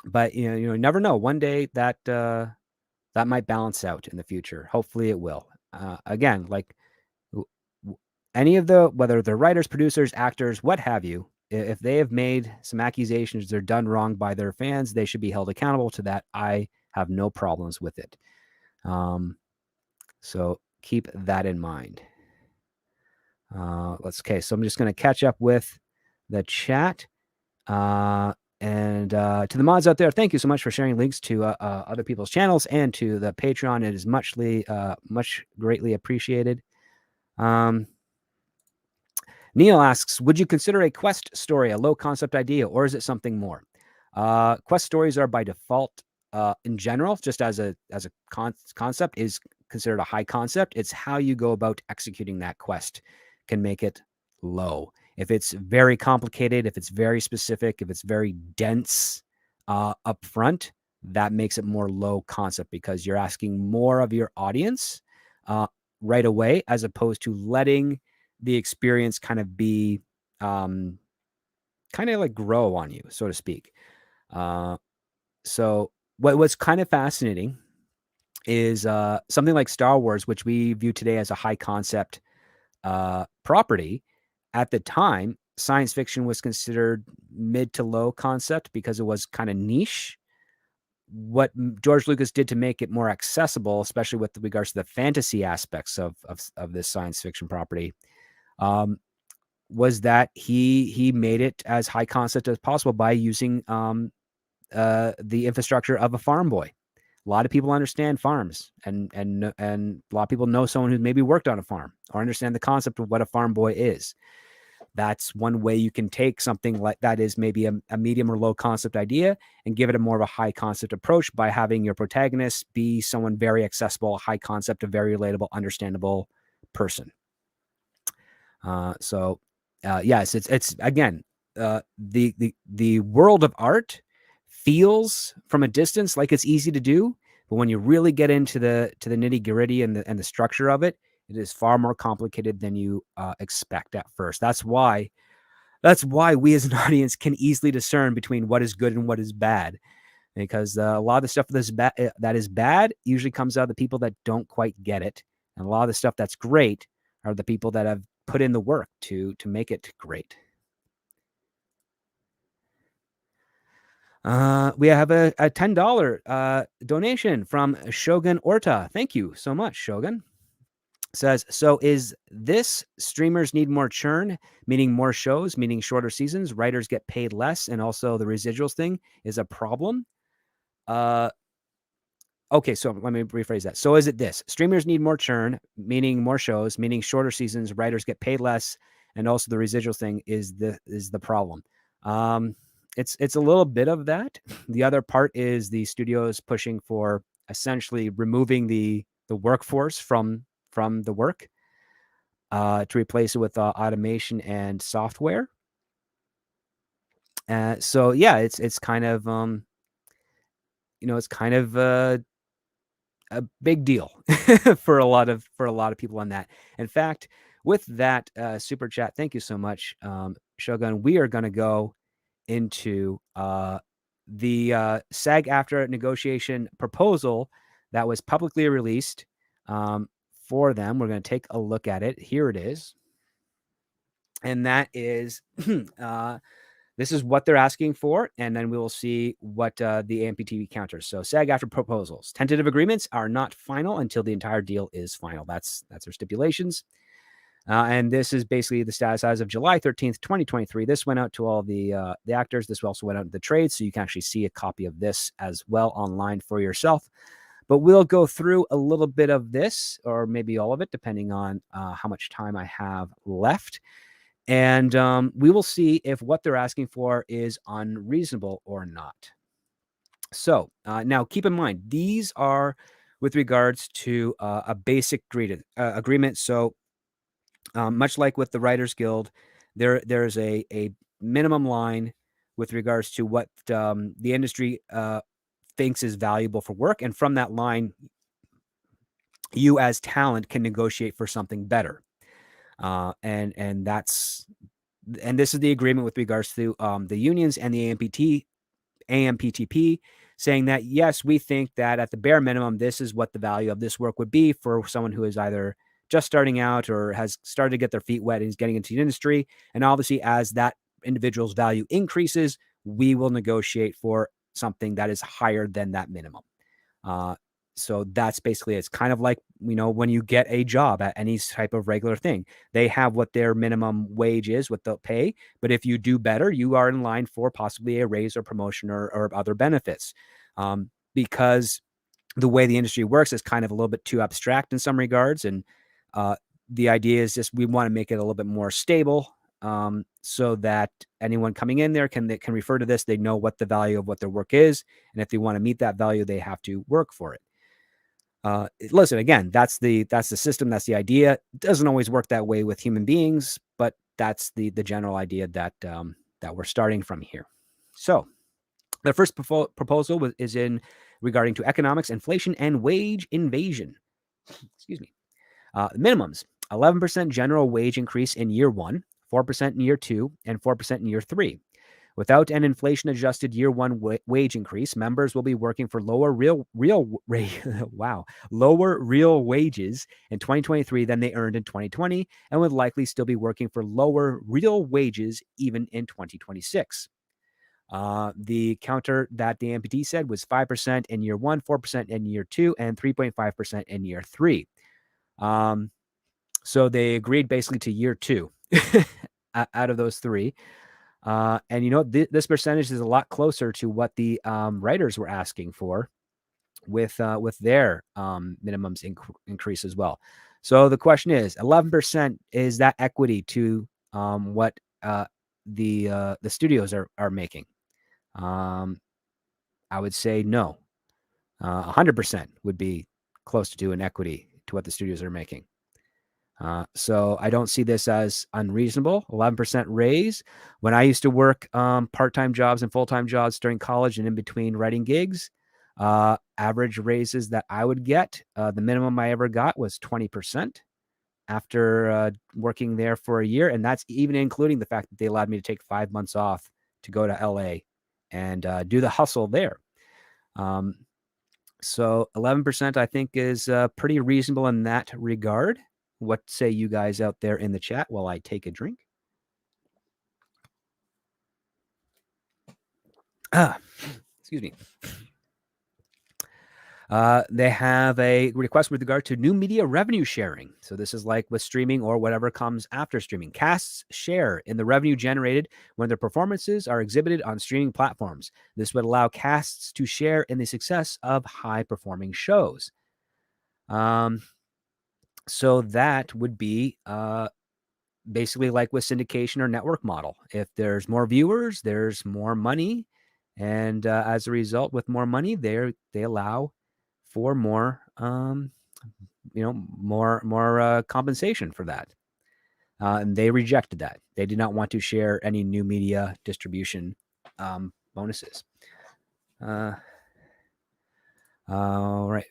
Speaker 1: But you never know. One day that that might balance out in the future. Hopefully it will. Again, like any of whether they're writers, producers, actors, what have you, if they have made some accusations, they're done wrong by their fans, they should be held accountable to that. I have no problems with it. So keep that in mind. Okay, so I'm just going to catch up with the chat. And to the mods out there, thank you so much for sharing links to other people's channels and to the Patreon. It is much greatly appreciated. Neil asks, would you consider a quest story a low concept idea, or is it something more? Quest stories are by default, in general, just as a concept, is considered a high concept. It's how you go about executing that quest can make it low. If it's very complicated, if it's very specific, if it's very dense up front, that makes it more low concept because you're asking more of your audience right away, as opposed to letting the experience kind of be kind of like grow on you, so to speak. So what's kind of fascinating is something like Star Wars, which we view today as a high concept property. At the time, science fiction was considered mid to low concept because it was kind of niche. What George Lucas did to make it more accessible, especially with regards to the fantasy aspects of this science fiction property, was that he made it as high concept as possible by using the infrastructure of a farm boy. A lot of people understand farms, and a lot of people know someone who's maybe worked on a farm or understand the concept of what a farm boy is. That's one way you can take something like that is maybe a medium or low concept idea and give it a more of a high concept approach by having your protagonist be someone very accessible, high concept, a very relatable, understandable person. Yes, it's again, the world of art feels from a distance like it's easy to do, but when you really get into the nitty gritty and the structure of it, it is far more complicated than you expect at first. That's why we as an audience can easily discern between what is good and what is bad, because a lot of the stuff that is bad usually comes out of the people that don't quite get it, and a lot of the stuff that's great are the people that have put in the work to make it great. We have a $10 donation from Shogun Orta. Thank you so much, Shogun. Says, so is this streamers need more churn, meaning more shows, meaning shorter seasons, writers get paid less, and also the residuals thing is a problem? Okay, so let me rephrase that. So is it this? Streamers need more churn, meaning more shows, meaning shorter seasons, writers get paid less, and also the residuals thing is the problem. It's a little bit of that. The other part is the studios pushing for essentially removing the workforce from the work to replace it with automation and software. So yeah, it's kind of it's kind of a big deal for a lot of people on that. In fact, with that super chat, thank you so much, Shogun. We are going to go into the SAG AFTRA negotiation proposal that was publicly released for them. We're going to take a look at it. Here it is, and that is this is what they're asking for, and then we will see what the AMPTP counters. So SAG AFTRA proposals. Tentative agreements are not final until the entire deal is final. That's their stipulations. And this is basically the status as of July 13th, 2023. This went out to all the actors. This also went out to the trade, so you can actually see a copy of this as well online for yourself. But we'll go through a little bit of this, or maybe all of it, depending on how much time I have left. And we will see if what they're asking for is unreasonable or not. So now keep in mind, these are with regards to a basic agreement. So much like with the Writers Guild, there's a minimum line with regards to what the industry thinks is valuable for work. And from that line, you as talent can negotiate for something better. And this is the agreement with regards to the unions and the AMPTP, saying that, yes, we think that at the bare minimum, this is what the value of this work would be for someone who is either just starting out or has started to get their feet wet and is getting into the industry. And obviously, as that individual's value increases, we will negotiate for something that is higher than that minimum. So that's basically it's kind of like, when you get a job at any type of regular thing, they have what their minimum wage is, what they'll pay. But if you do better, you are in line for possibly a raise or promotion or other benefits. Because the way the industry works is kind of a little bit too abstract in some regards. And the idea is just we want to make it a little bit more stable, so that anyone coming in there can refer to this. They know what the value of what their work is. And if they want to meet that value, they have to work for it. Listen, again, that's the system. That's the idea. It doesn't always work that way with human beings, but that's the general idea that we're starting from here. So the first proposal is in regarding to economics, inflation, and wage invasion. Excuse me. Minimums: 11% general wage increase in year 1, 4% in year 2, and 4% in year 3. Without an inflation-adjusted year 1 wage increase, members will be working for lower real wages in 2023 than they earned in 2020, and would likely still be working for lower real wages even in 2026. The counter that the AMPT said was 5% in year 1, 4% in year 2, and 3.5% in year 3. So they agreed basically to year 2 out of those 3. And this percentage is a lot closer to what the writers were asking for with their minimums increase as well. So the question is, 11%, is that equity to what the studios are making? I would say no. 100% would be close to an equity to what the studios are making. So I don't see this as unreasonable. 11% raise. When I used to work part-time jobs and full-time jobs during college and in between writing gigs, average raises that I would get, the minimum I ever got was 20% after working there for a year. And that's even including the fact that they allowed me to take 5 months off to go to LA and do the hustle there. So 11%, I think, is pretty reasonable in that regard. What say you guys out there in the chat while I take a drink? Excuse me. They have a request with regard to new media revenue sharing. So this is like with streaming or whatever comes after streaming. Casts share in the revenue generated when their performances are exhibited on streaming platforms. This would allow casts to share in the success of high-performing shows. So that would be basically like with syndication or network model. If there's more viewers, there's more money, and as a result, with more money, they allow for more, more compensation for that. And they rejected that. They did not want to share any new media distribution bonuses. All right.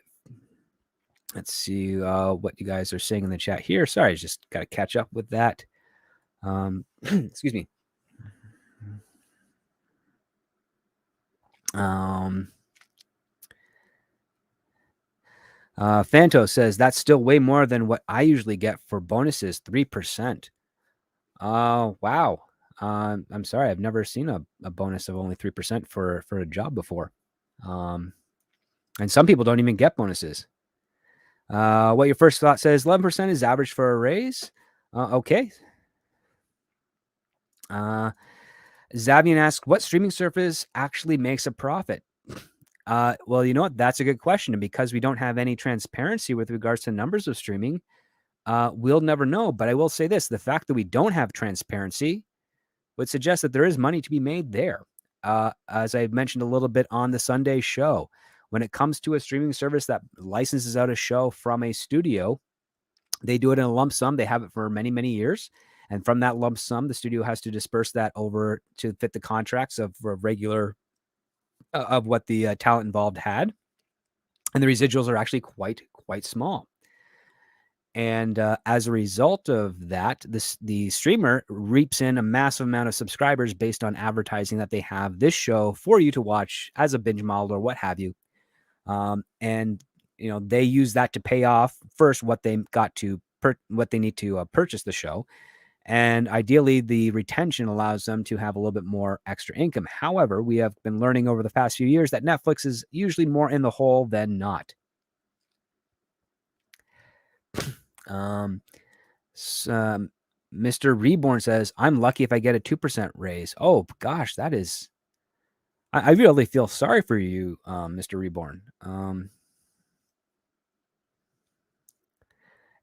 Speaker 1: Let's see what you guys are saying in the chat here. Sorry, just got to catch up with that. Excuse me. Fanto says that's still way more than what I usually get for bonuses, 3%. Wow. I'm sorry, I've never seen a bonus of only 3% for a job before. And some people don't even get bonuses. What your first thought says, 11% is average for a raise. Okay. Zavian asks, what streaming service actually makes a profit? Well, you know what? That's a good question. And because we don't have any transparency with regards to numbers of streaming, we'll never know. But I will say this, the fact that we don't have transparency would suggest that there is money to be made there. As I mentioned a little bit on the Sunday show, when it comes to a streaming service that licenses out a show from a studio, they do it in a lump sum. They have it for many, many years. And from that lump sum, the studio has to disperse that over to fit the contracts of regular of what the talent involved had. And the residuals are actually quite small. And as a result of that, the streamer reaps in a massive amount of subscribers based on advertising that they have this show for you to watch as a binge model or what have you. And they use that to pay off first what they got to what they need to purchase the show, and ideally the retention allows them to have a little bit more extra income. However, we have been learning over the past few years that Netflix is usually more in the hole than not. Mr. Reborn says, I'm lucky if I get a 2% raise. Oh gosh, that is, I really feel sorry for you, Mr. Reborn.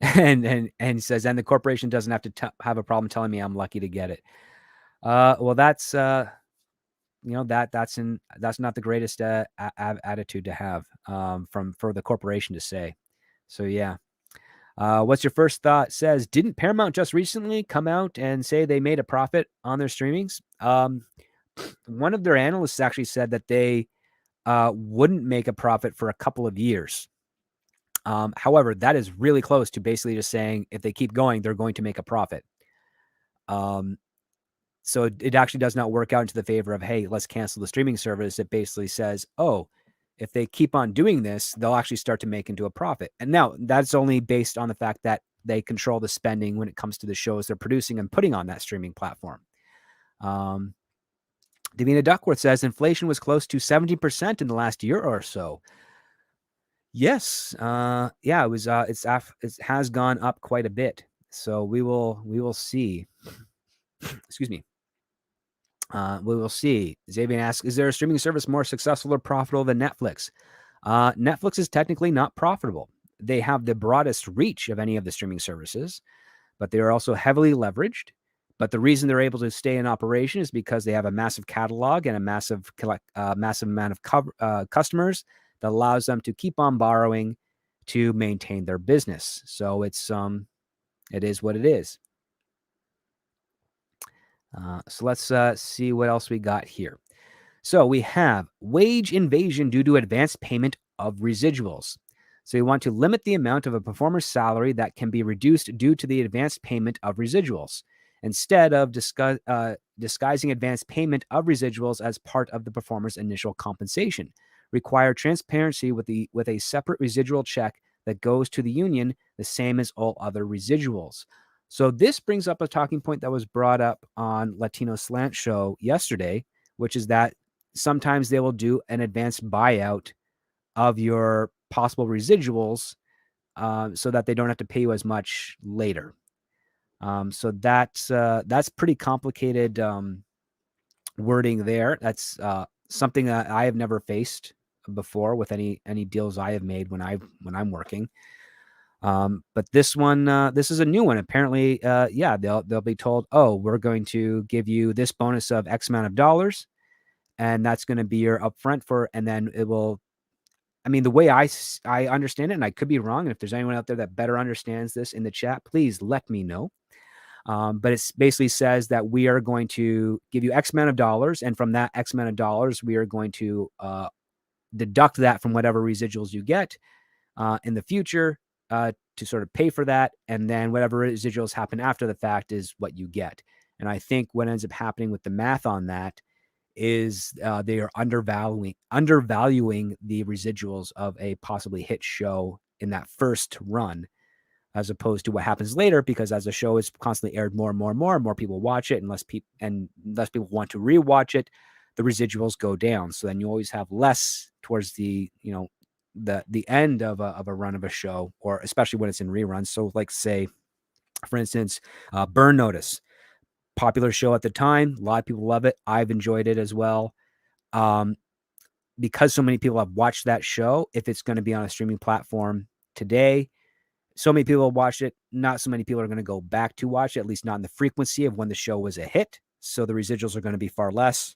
Speaker 1: And says, and the corporation doesn't have to have a problem telling me I'm lucky to get it. Well, that's that's not the greatest attitude to have for the corporation to say. So yeah. What's your first thought? Says, didn't Paramount just recently come out and say they made a profit on their streamings? One of their analysts actually said that they wouldn't make a profit for a couple of years. However, that is really close to basically just saying if they keep going, they're going to make a profit. So it actually does not work out into the favor of, hey, let's cancel the streaming service. It basically says, oh, if they keep on doing this, they'll actually start to make into a profit. And now that's only based on the fact that they control the spending when it comes to the shows they're producing and putting on that streaming platform. Davina Duckworth says inflation was close to 70% in the last year or so. Yes. Yeah, it was, it has gone up quite a bit. So we will see. Excuse me. We will see. Xavier asks, is there a streaming service more successful or profitable than Netflix? Netflix is technically not profitable. They have the broadest reach of any of the streaming services, but they are also heavily leveraged. But the reason they're able to stay in operation is because they have a massive catalog and a massive amount of customers that allows them to keep on borrowing to maintain their business. So it is what it is. So let's see what else we got here. So we have wage invasion due to advanced payment of residuals. So you want to limit the amount of a performer's salary that can be reduced due to the advanced payment of residuals. Instead of disguising advanced payment of residuals as part of the performer's initial compensation, require transparency with a separate residual check that goes to the union, the same as all other residuals. So this brings up a talking point that was brought up on Latino Slant Show yesterday, which is that sometimes they will do an advanced buyout of your possible residuals, so that they don't have to pay you as much later. So that's pretty complicated wording there. That's something that I have never faced before with any deals I have made when I'm working. But this one, this is a new one. Apparently, yeah, they'll be told, oh, we're going to give you this bonus of X amount of dollars, and that's going to be your upfront for, and then it will. I mean, the way I understand it, and I could be wrong. And if there's anyone out there that better understands this in the chat, please let me know. But it basically says that we are going to give you X amount of dollars, and from that X amount of dollars, we are going to deduct that from whatever residuals you get in the future to sort of pay for that, and then whatever residuals happen after the fact is what you get. And I think what ends up happening with the math on that is they are undervaluing the residuals of a possibly hit show in that first run, as opposed to what happens later, because as the show is constantly aired more and more people watch it, and less people want to rewatch it, the residuals go down. So then you always have less towards the end of a run of a show, or especially when it's in reruns. So like, say, for instance, Burn Notice, popular show at the time. A lot of people love it. I've enjoyed it as well. Because so many people have watched that show, if it's going to be on a streaming platform today, so many people have watched it. Not so many people are going to go back to watch it, at least not in the frequency of when the show was a hit. So the residuals are going to be far less,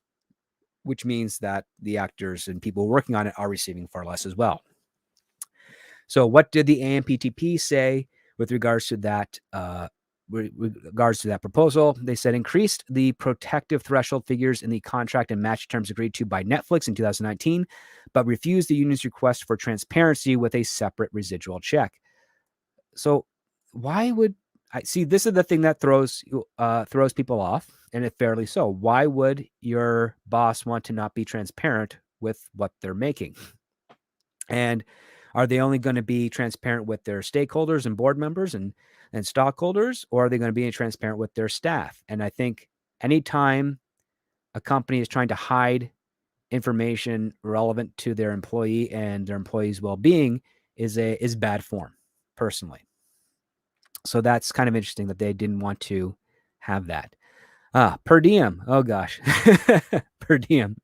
Speaker 1: which means that the actors and people working on it are receiving far less as well. So what did the AMPTP say with regards to that proposal? They said increased the protective threshold figures in the contract and match terms agreed to by Netflix in 2019, but refused the union's request for transparency with a separate residual check. So why would I see? This is the thing that throws people off, and it fairly so. Why would your boss want to not be transparent with what they're making? And are they only going to be transparent with their stakeholders and board members and stockholders, or are they going to be transparent with their staff? And I think anytime a company is trying to hide information relevant to their employee and their employee's well-being is bad form, personally. So that's kind of interesting that they didn't want to have that. Per diem. Oh gosh. Per diem.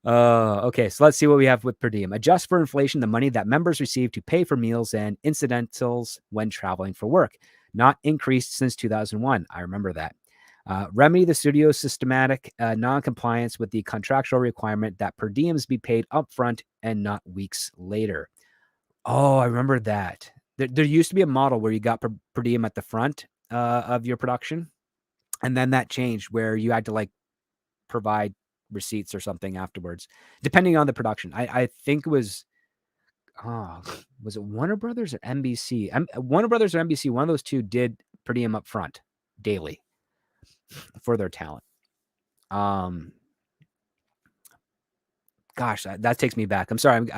Speaker 1: Okay, so let's see what we have with per diem. Adjust for inflation the money that members receive to pay for meals and incidentals when traveling for work. Not increased since 2001. I remember that. Remedy the studio's systematic non-compliance with the contractual requirement that per diems be paid upfront and not weeks later. Oh, I remember that. There used to be a model where you got per diem at the front of your production, and then that changed where you had to like provide receipts or something afterwards, depending on the production. I think it was, was it Warner Brothers or NBC? Warner Brothers or NBC, one of those two did per diem up front daily for their talent. Gosh, that takes me back. I'm sorry.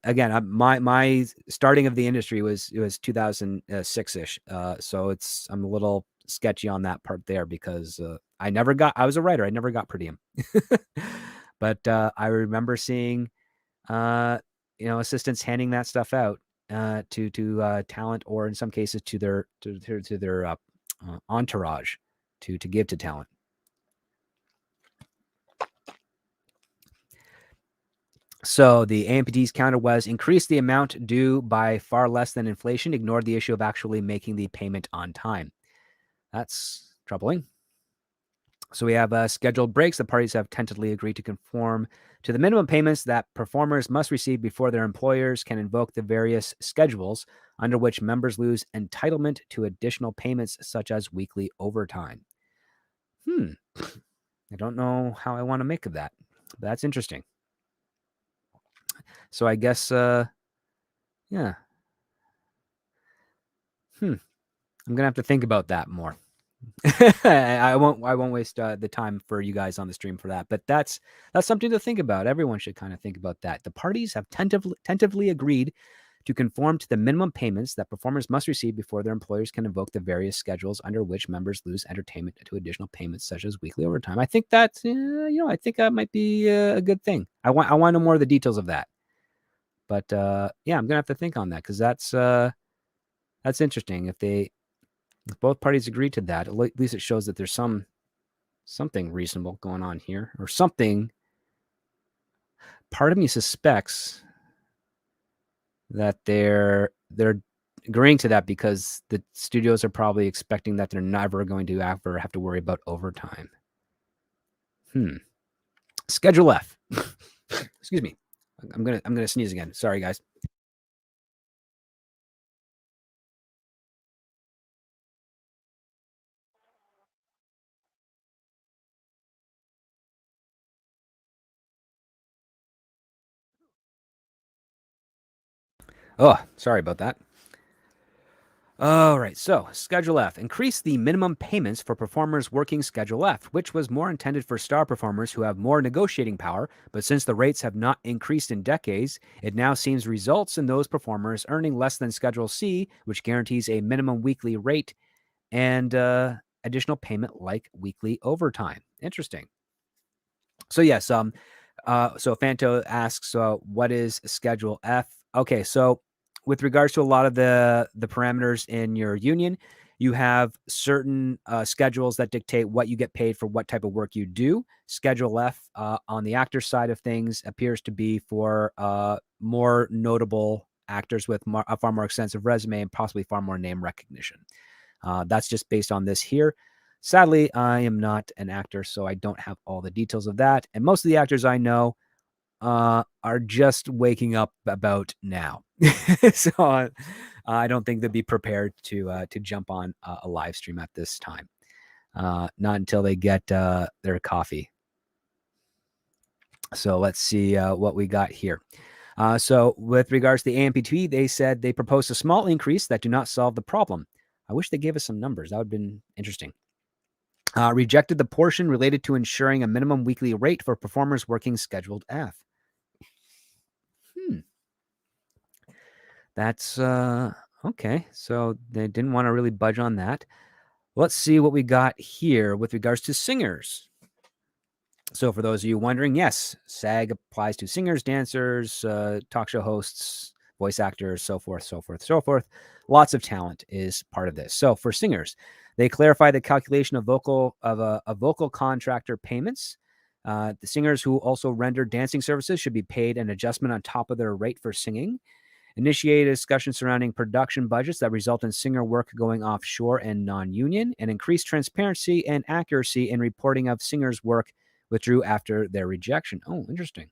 Speaker 1: Again, my starting of the industry was 2006-ish. So I'm a little sketchy on that part there, because I was a writer. I never got per diem. But I remember seeing assistants handing that stuff out to talent, or in some cases to their entourage to give to talent. So the AMPT's counter was increase the amount due by far less than inflation, ignored the issue of actually making the payment on time. That's troubling. So we have scheduled breaks. The parties have tentatively agreed to conform to the minimum payments that performers must receive before their employers can invoke the various schedules under which members lose entitlement to additional payments, such as weekly overtime. I don't know how I want to make of that, but that's interesting. So I guess, yeah. I'm gonna have to think about that more. I won't waste the time for you guys on the stream for that, but that's something to think about. Everyone should kind of think about that. The parties have tentatively agreed to conform to the minimum payments that performers must receive before their employers can invoke the various schedules under which members lose entertainment to additional payments such as weekly overtime. I think that's, I think that might be a good thing. I want to know more of the details of that. But yeah, I'm gonna have to think on that because that's interesting. If both parties agree to that, at least it shows that there's something reasonable going on here, or something. Part of me suspects that they're agreeing to that because the studios are probably expecting that they're never going to ever have to worry about overtime. Schedule F. Excuse me. I'm gonna sneeze again. Sorry, guys. Oh, sorry about that. All right, so Schedule F. Increase the minimum payments for performers working Schedule F, which was more intended for star performers who have more negotiating power, but since the rates have not increased in decades, it now seems results in those performers earning less than Schedule C, which guarantees a minimum weekly rate and additional payment like weekly overtime. Interesting. So yes, so Fanto asks, what is Schedule F? Okay, so with regards to a lot of the parameters in your union, you have certain schedules that dictate what you get paid for what type of work you do. Schedule F on the actor side of things appears to be for more notable actors with a far more extensive resume and possibly far more name recognition. That's just based on this here. Sadly, I am not an actor, so I don't have all the details of that. And most of the actors I know are just waking up about now. So I don't think they'd be prepared to jump on a live stream at this time. Not until they get their coffee. So let's see what we got here. So with regards to the AMPTP, they said they proposed a small increase that do not solve the problem. I wish they gave us some numbers. That would have been interesting. Rejected the portion related to ensuring a minimum weekly rate for performers working Scheduled F. That's okay. So they didn't want to really budge on that. Let's see what we got here with regards to singers. So for those of you wondering, yes, SAG applies to singers, dancers, talk show hosts, voice actors, so forth, so forth, so forth. Lots of talent is part of this. So for singers, they clarify the calculation of vocal contractor payments. The singers who also render dancing services should be paid an adjustment on top of their rate for singing. Initiate a discussion surrounding production budgets that result in singer work going offshore and non-union, and increase transparency and accuracy in reporting of singers' work withdrew after their rejection. Oh, interesting.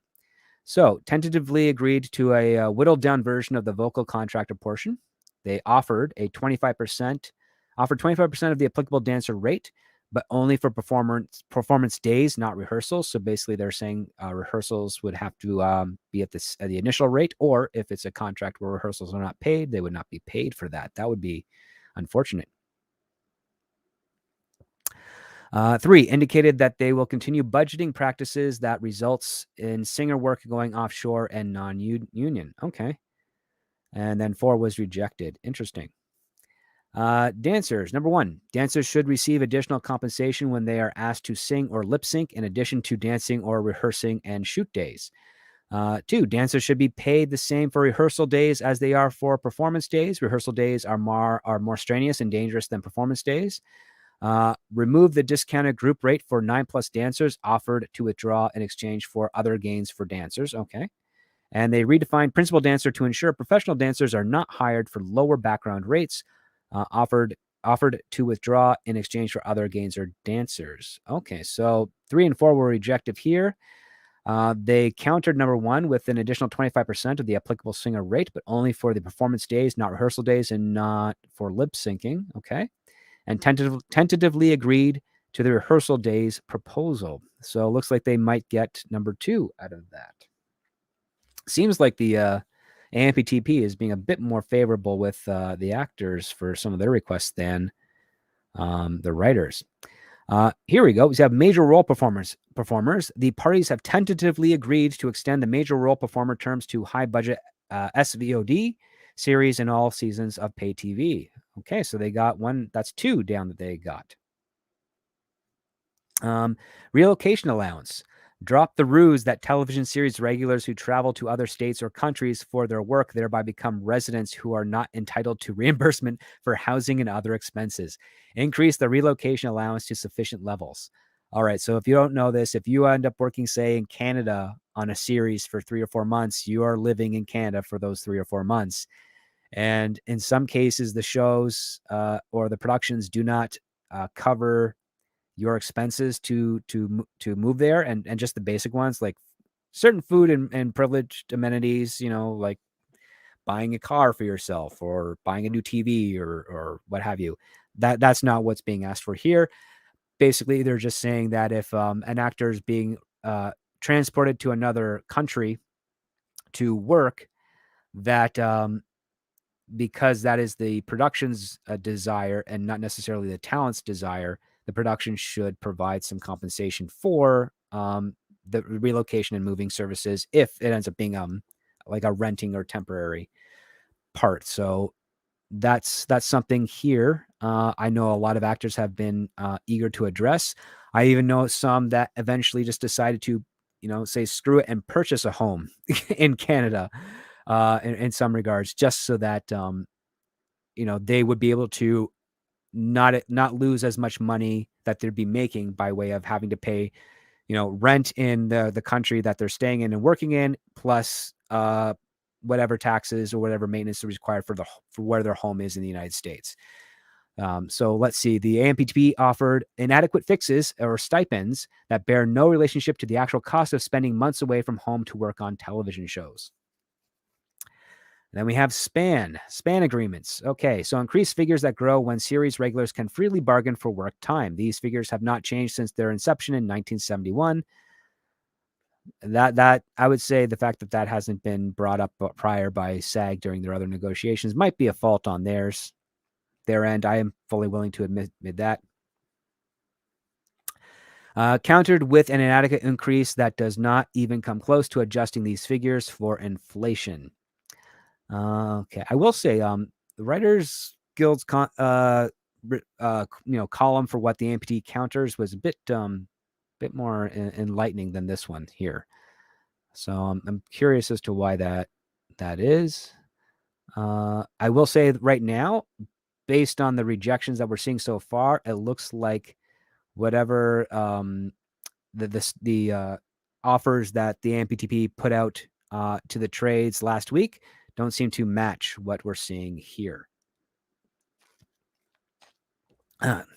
Speaker 1: So, tentatively agreed to a whittled down version of the vocal contractor portion. They offered 25% of the applicable dancer rate, but only for performance days, not rehearsals. So basically, they're saying rehearsals would have to be at the initial rate, or if it's a contract where rehearsals are not paid, they would not be paid for that. That would be unfortunate. 3, indicated that they will continue budgeting practices that results in singer work going offshore and non-union. Okay. And then 4 was rejected. Interesting. Dancers. Number 1, dancers should receive additional compensation when they are asked to sing or lip sync in addition to dancing or rehearsing and shoot days. 2, dancers should be paid the same for rehearsal days as they are for performance days. Rehearsal days are more strenuous and dangerous than performance days. Remove the discounted group rate for 9+ dancers offered to withdraw in exchange for other gains for dancers. Okay. And they redefined principal dancer to ensure professional dancers are not hired for lower background rates offered to withdraw in exchange for other gains or dancers. Okay, so 3 and 4 were rejected here. They countered number 1 with an additional 25% of the applicable singer rate, but only for the performance days, not rehearsal days, and not for lip syncing. Okay. And tentatively agreed to the rehearsal days proposal. So it looks like they might get number 2 out of that. Seems like the AMPTP is being a bit more favorable with the actors for some of their requests than the writers. Here we go. We have major role performers. The parties have tentatively agreed to extend the major role performer terms to high budget SVOD series in all seasons of pay TV. Okay, so they got one. That's 2 down that they got. Relocation allowance. Drop the ruse that television series regulars who travel to other states or countries for their work thereby become residents who are not entitled to reimbursement for housing and other expenses. Increase the relocation allowance to sufficient levels. All right, so if you don't know this, if you end up working, say, in Canada on a series for 3 or 4 months, you are living in Canada for those 3 or 4 months. And in some cases, the shows or the productions do not cover your expenses to move there, and just the basic ones like certain food and privileged amenities, like buying a car for yourself or buying a new TV or what have you. That's not what's being asked for here. Basically, they're just saying that if an actor is being transported to another country to work, that because that is the production's desire and not necessarily the talent's desire, the production should provide some compensation for the relocation and moving services if it ends up being like a renting or temporary part. So that's something here. I know a lot of actors have been eager to address. I even know some that eventually just decided to, say screw it and purchase a home in Canada in some regards, just so that they would be able to not lose as much money that they'd be making by way of having to pay, rent in the country that they're staying in and working in, plus whatever taxes or whatever maintenance is required for where their home is in the United States. So let's see. The AMPTP offered inadequate fixes or stipends that bear no relationship to the actual cost of spending months away from home to work on television shows. Then we have span agreements. Okay, so increased figures that grow when series regulars can freely bargain for work time. These figures have not changed since their inception in 1971. That I would say the fact that hasn't been brought up prior by SAG during their other negotiations might be a fault on their end. I am fully willing to admit that. Countered with an inadequate increase that does not even come close to adjusting these figures for inflation. Okay, I will say, the Writers Guild's column for what the AMPT counters was a bit more enlightening than this one here. So I'm curious as to why that is. I will say right now, based on the rejections that we're seeing so far, it looks like whatever the offers that the AMPTP put out to the trades last week don't seem to match what we're seeing here.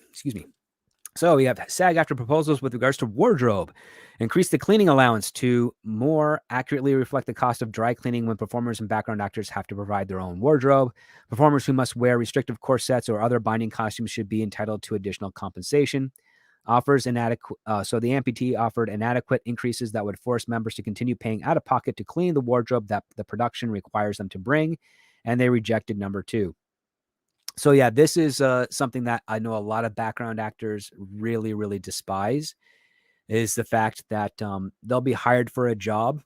Speaker 1: Excuse me. So we have SAG AFTRA proposals with regards to wardrobe. Increase the cleaning allowance to more accurately reflect the cost of dry cleaning when performers and background actors have to provide their own wardrobe. Performers who must wear restrictive corsets or other binding costumes should be entitled to additional compensation. Offers inadequate. So the AMPT offered inadequate increases that would force members to continue paying out of pocket to clean the wardrobe that the production requires them to bring, and they rejected number 2. So yeah, this is something that I know a lot of background actors really, really despise, is the fact that they'll be hired for a job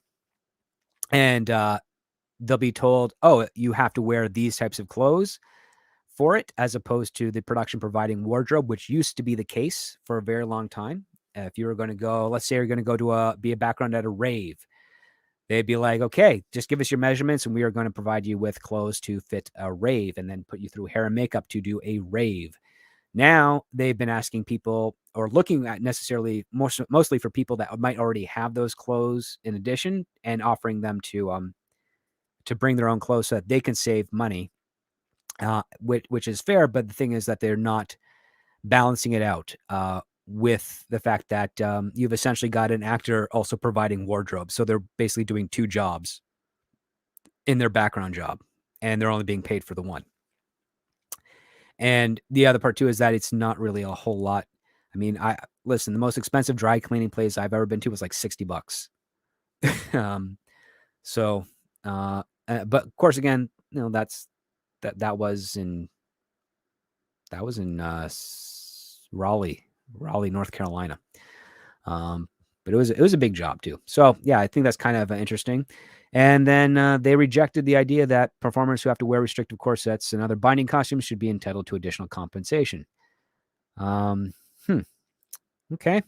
Speaker 1: and they'll be told, oh, you have to wear these types of clothes for it, as opposed to the production providing wardrobe, which used to be the case for a very long time. If you were going to go, let's say you're going to go to be a background at a rave, they'd be like, okay, just give us your measurements and we are going to provide you with clothes to fit a rave and then put you through hair and makeup to do a rave. Now they've been asking people, or looking at necessarily mostly for people that might already have those clothes in addition, and offering them to bring their own clothes so that they can save money, which is fair. But the thing is that they're not balancing it out with the fact that you've essentially got an actor also providing wardrobe. So they're basically doing 2 jobs in their background job, and they're only being paid for the one. And the other part too is that it's not really a whole lot. I mean, listen, the most expensive dry cleaning place I've ever been to was like $60. But of course, again, that was in Raleigh, North Carolina. but it was a big job too. So yeah, I think that's kind of interesting. And then they rejected the idea that performers who have to wear restrictive corsets and other binding costumes should be entitled to additional compensation. Um, hmm. Okay.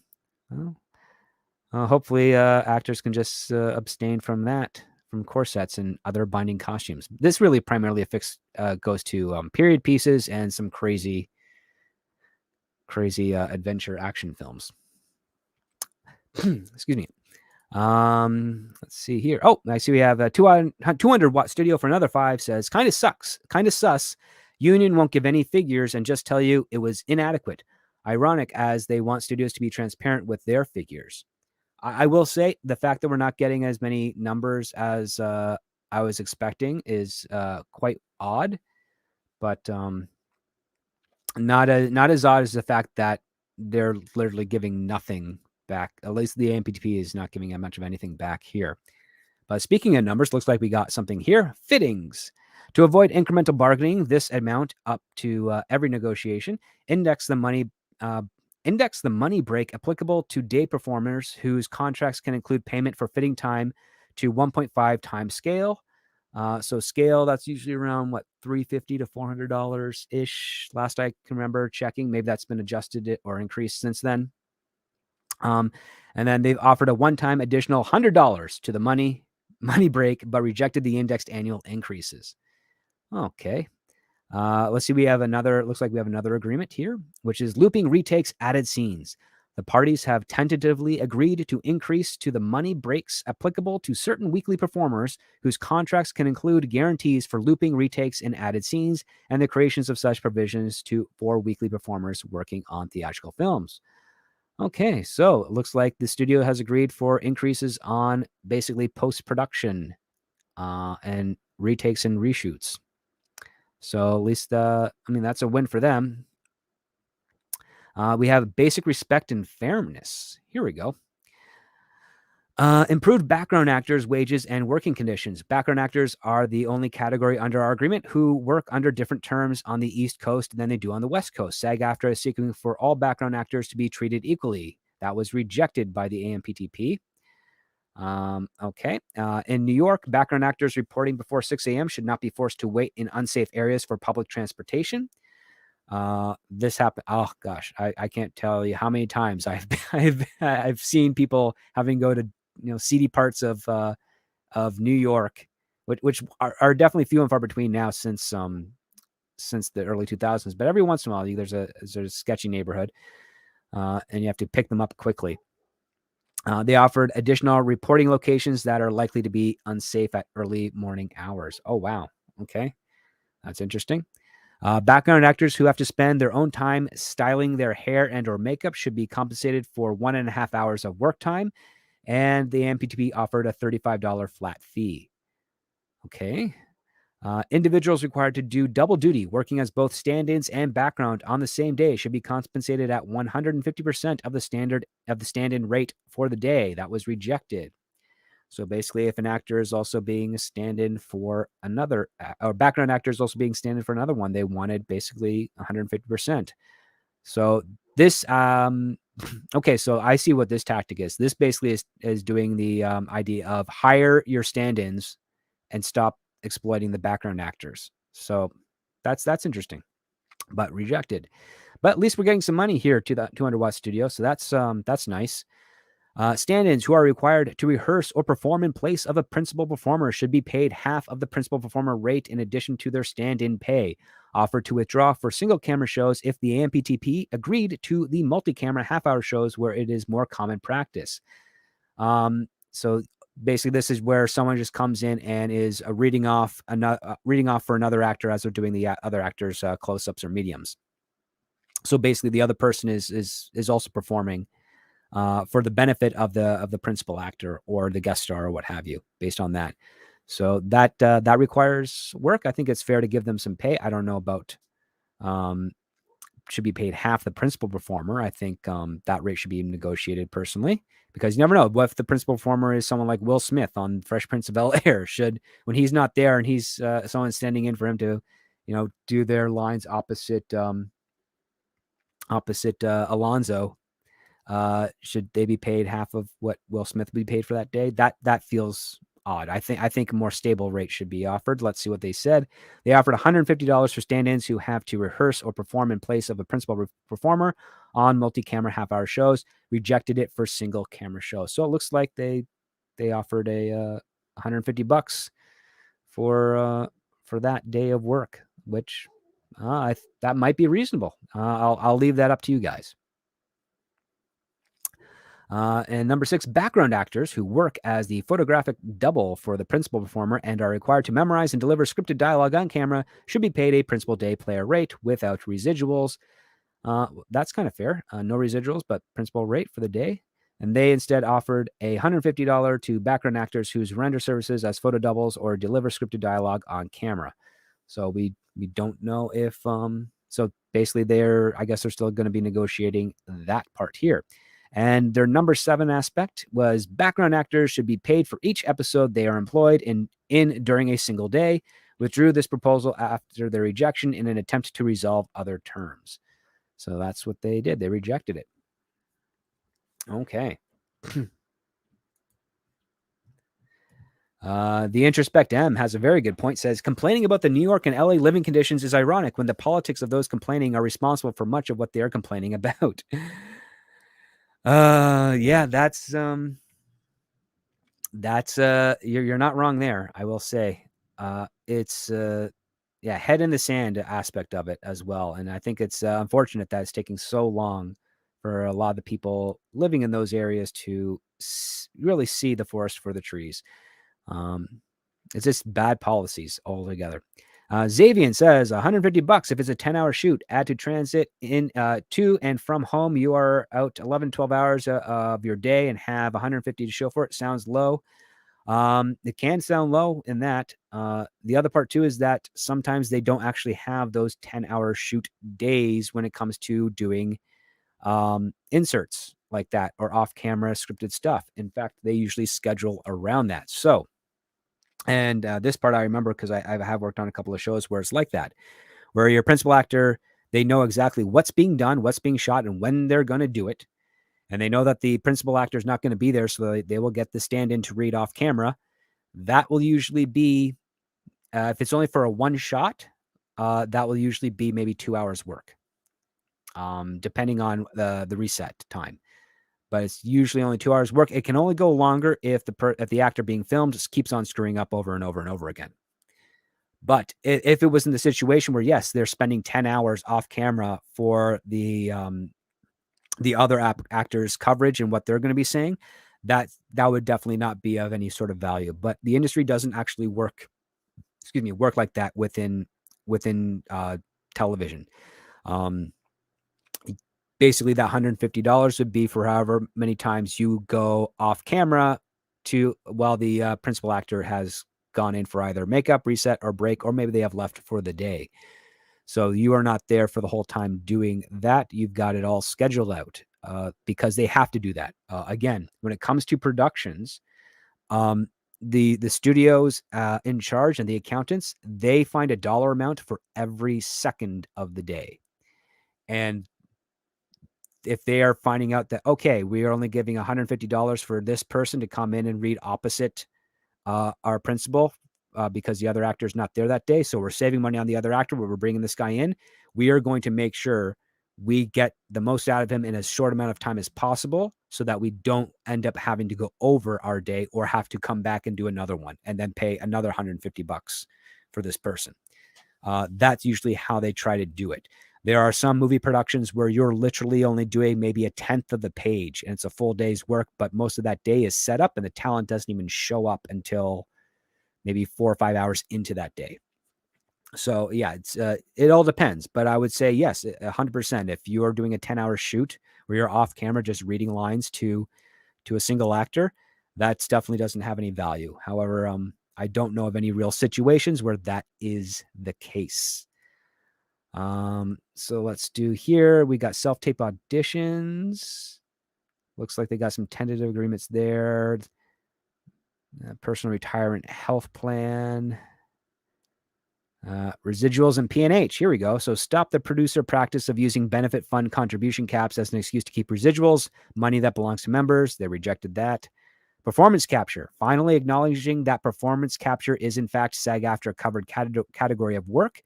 Speaker 1: Well, hopefully, actors can just abstain from that, from corsets and other binding costumes. This really primarily goes to period pieces and some crazy adventure action films. Excuse me. Let's see here. Oh, I see we have a 200-watt studio for another 5 says, kind of sucks, kind of sus. Union won't give any figures and just tell you it was inadequate. Ironic, as they want studios to be transparent with their figures. I will say the fact that we're not getting as many numbers as I was expecting is quite odd, but not as odd as the fact that they're literally giving nothing back. At least the AMPTP is not giving much of anything back here. But speaking of numbers, looks like we got something here. Fittings. To avoid incremental bargaining, this amount up to every negotiation. Index the money break applicable to day performers whose contracts can include payment for fitting time to 1.5 times scale. So scale, that's usually around what, $350 to $400 ish. Last I can remember checking. Maybe that's been adjusted or increased since then. And then they've offered a one-time additional $100 to the money break, but rejected the indexed annual increases. Okay. Let's see. Looks like we have another agreement here, which is looping retakes added scenes. The parties have tentatively agreed to increase to the money breaks applicable to certain weekly performers whose contracts can include guarantees for looping retakes and added scenes and the creations of such provisions for weekly performers working on theatrical films. Okay, so it looks like the studio has agreed for increases on basically post-production and retakes and reshoots. So at least, that's a win for them. We have basic respect and fairness. Here we go. Improved background actors' wages and working conditions. Background actors are the only category under our agreement who work under different terms on the East Coast than they do on the West Coast. SAG AFTRA is seeking for all background actors to be treated equally. That was rejected by the AMPTP. Okay. In New York, background actors reporting before 6 a.m. should not be forced to wait in unsafe areas for public transportation. This happened. Oh gosh, I can't tell you how many times I've seen people having to go to seedy parts of New York, which are definitely few and far between now since the early 2000s. But every once in a while, there's a sketchy neighborhood, and you have to pick them up quickly. They offered additional reporting locations that are likely to be unsafe at early morning hours. Oh wow, okay, that's interesting. Background actors who have to spend their own time styling their hair and or makeup should be compensated for 1.5 hours of work time. And the AMPTP offered a $35 flat fee. Okay. Individuals required to do double duty, working as both stand-ins and background on the same day, should be compensated at 150% of the stand-in rate for the day. That was rejected. So basically, if an actor is also being a stand-in for another, or background actor is also being stand-in for another one, they wanted basically 150%. So this, okay, so I see what this tactic is. This basically is doing the idea of hire your stand-ins and stop exploiting the background actors. So that's interesting, but rejected. But at least we're getting some money here to the 200-watt studio, so that's nice. Stand-ins who are required to rehearse or perform in place of a principal performer should be paid half of the principal performer rate in addition to their stand-in pay. Offered to withdraw for single-camera shows if the AMPTP agreed to the multi-camera half-hour shows where it is more common practice. So basically, this is where someone just comes in and is reading off for another actor as they're doing the other actor's close-ups or mediums. So basically, the other person is also performing for the benefit of the principal actor or the guest star or what have you, based on that. So that requires work. I think it's fair to give them some pay. I don't know about should be paid half the principal performer. I think that rate should be negotiated personally, because you never know. What if the principal performer is someone like Will Smith on Fresh Prince of Bel-Air? When he's not there and he's someone standing in for him to, do their lines opposite Alonzo, should they be paid half of what Will Smith would be paid for that day? That feels odd. I think a more stable rate should be offered. Let's see what they said. They offered $150 for stand-ins who have to rehearse or perform in place of a principal performer on multi-camera half-hour shows. Rejected it for single-camera shows. So it looks like they offered a $150 for that day of work, which that might be reasonable. I'll leave that up to you guys. And number 6, background actors who work as the photographic double for the principal performer and are required to memorize and deliver scripted dialogue on camera should be paid a principal day player rate without residuals. That's kind of fair. No residuals, but principal rate for the day. And they instead offered a $150 to background actors whose render services as photo doubles or deliver scripted dialogue on camera. So we don't know if so basically I guess they're still going to be negotiating that part here. And their number 7 aspect was background actors should be paid for each episode they are employed in during a single day. Withdrew this proposal after their rejection in an attempt to resolve other terms. So that's what they did. They rejected it. Okay. The Introspect M has a very good point. Says complaining about the New York and LA living conditions is ironic when the politics of those complaining are responsible for much of what they are complaining about. Yeah, that's you're not wrong there. I will say, it's yeah, head in the sand aspect of it as well. And I think it's unfortunate that it's taking so long for a lot of the people living in those areas to really see the forest for the trees. It's just bad policies altogether. Xavian says $150 if it's a 10-hour shoot. Add to transit in to and from home. You are out 11, 12 hours of your day and have $150 to show for it. Sounds low. It can sound low in that. The other part too is that sometimes they don't actually have those 10-hour shoot days when it comes to doing inserts like that or off-camera scripted stuff. In fact, they usually schedule around that. So, and this part I remember because I have worked on a couple of shows where it's like that, where your principal actor, they know exactly what's being done, what's being shot, and when they're going to do it. And they know that the principal actor is not going to be there, so they will get the stand-in to read off camera. That will usually be, if it's only for a one shot, that will usually be maybe 2 hours work, depending on the reset time. But it's usually only 2 hours work. It can only go longer if the actor being filmed just keeps on screwing up over and over and over again. But if it was in the situation where, yes, they're spending 10 hours off camera for the other actors' coverage and what they're going to be saying, that would definitely not be of any sort of value. But the industry doesn't actually work like that within television. Basically, that $150 would be for however many times you go off camera while the principal actor has gone in for either makeup, reset, or break, or maybe they have left for the day. So you are not there for the whole time doing that. You've got it all scheduled out because they have to do that. Again, when it comes to productions, the studios in charge and the accountants, they find a dollar amount for every second of the day. And if they are finding out that, okay, we are only giving $150 for this person to come in and read opposite our principal because the other actor is not there that day, so we're saving money on the other actor, but we're bringing this guy in, we are going to make sure we get the most out of him in as short amount of time as possible so that we don't end up having to go over our day or have to come back and do another one and then pay another $150 for this person. That's usually how they try to do it. There are some movie productions where you're literally only doing maybe a 10th of the page and it's a full day's work, but most of that day is set up and the talent doesn't even show up until maybe 4 or 5 hours into that day. So yeah, it all depends, but I would say yes, 100%. If you are doing a 10-hour shoot where you're off camera just reading lines to a single actor, that definitely doesn't have any value. However, I don't know of any real situations where that is the case. So let's do here. We got self-tape auditions. Looks like they got some tentative agreements there. Personal retirement health plan. Residuals and P&H. Here we go. So stop the producer practice of using benefit fund contribution caps as an excuse to keep residuals, money that belongs to members. They rejected that. Performance capture. Finally acknowledging that performance capture is in fact SAG AFTRA covered category of work.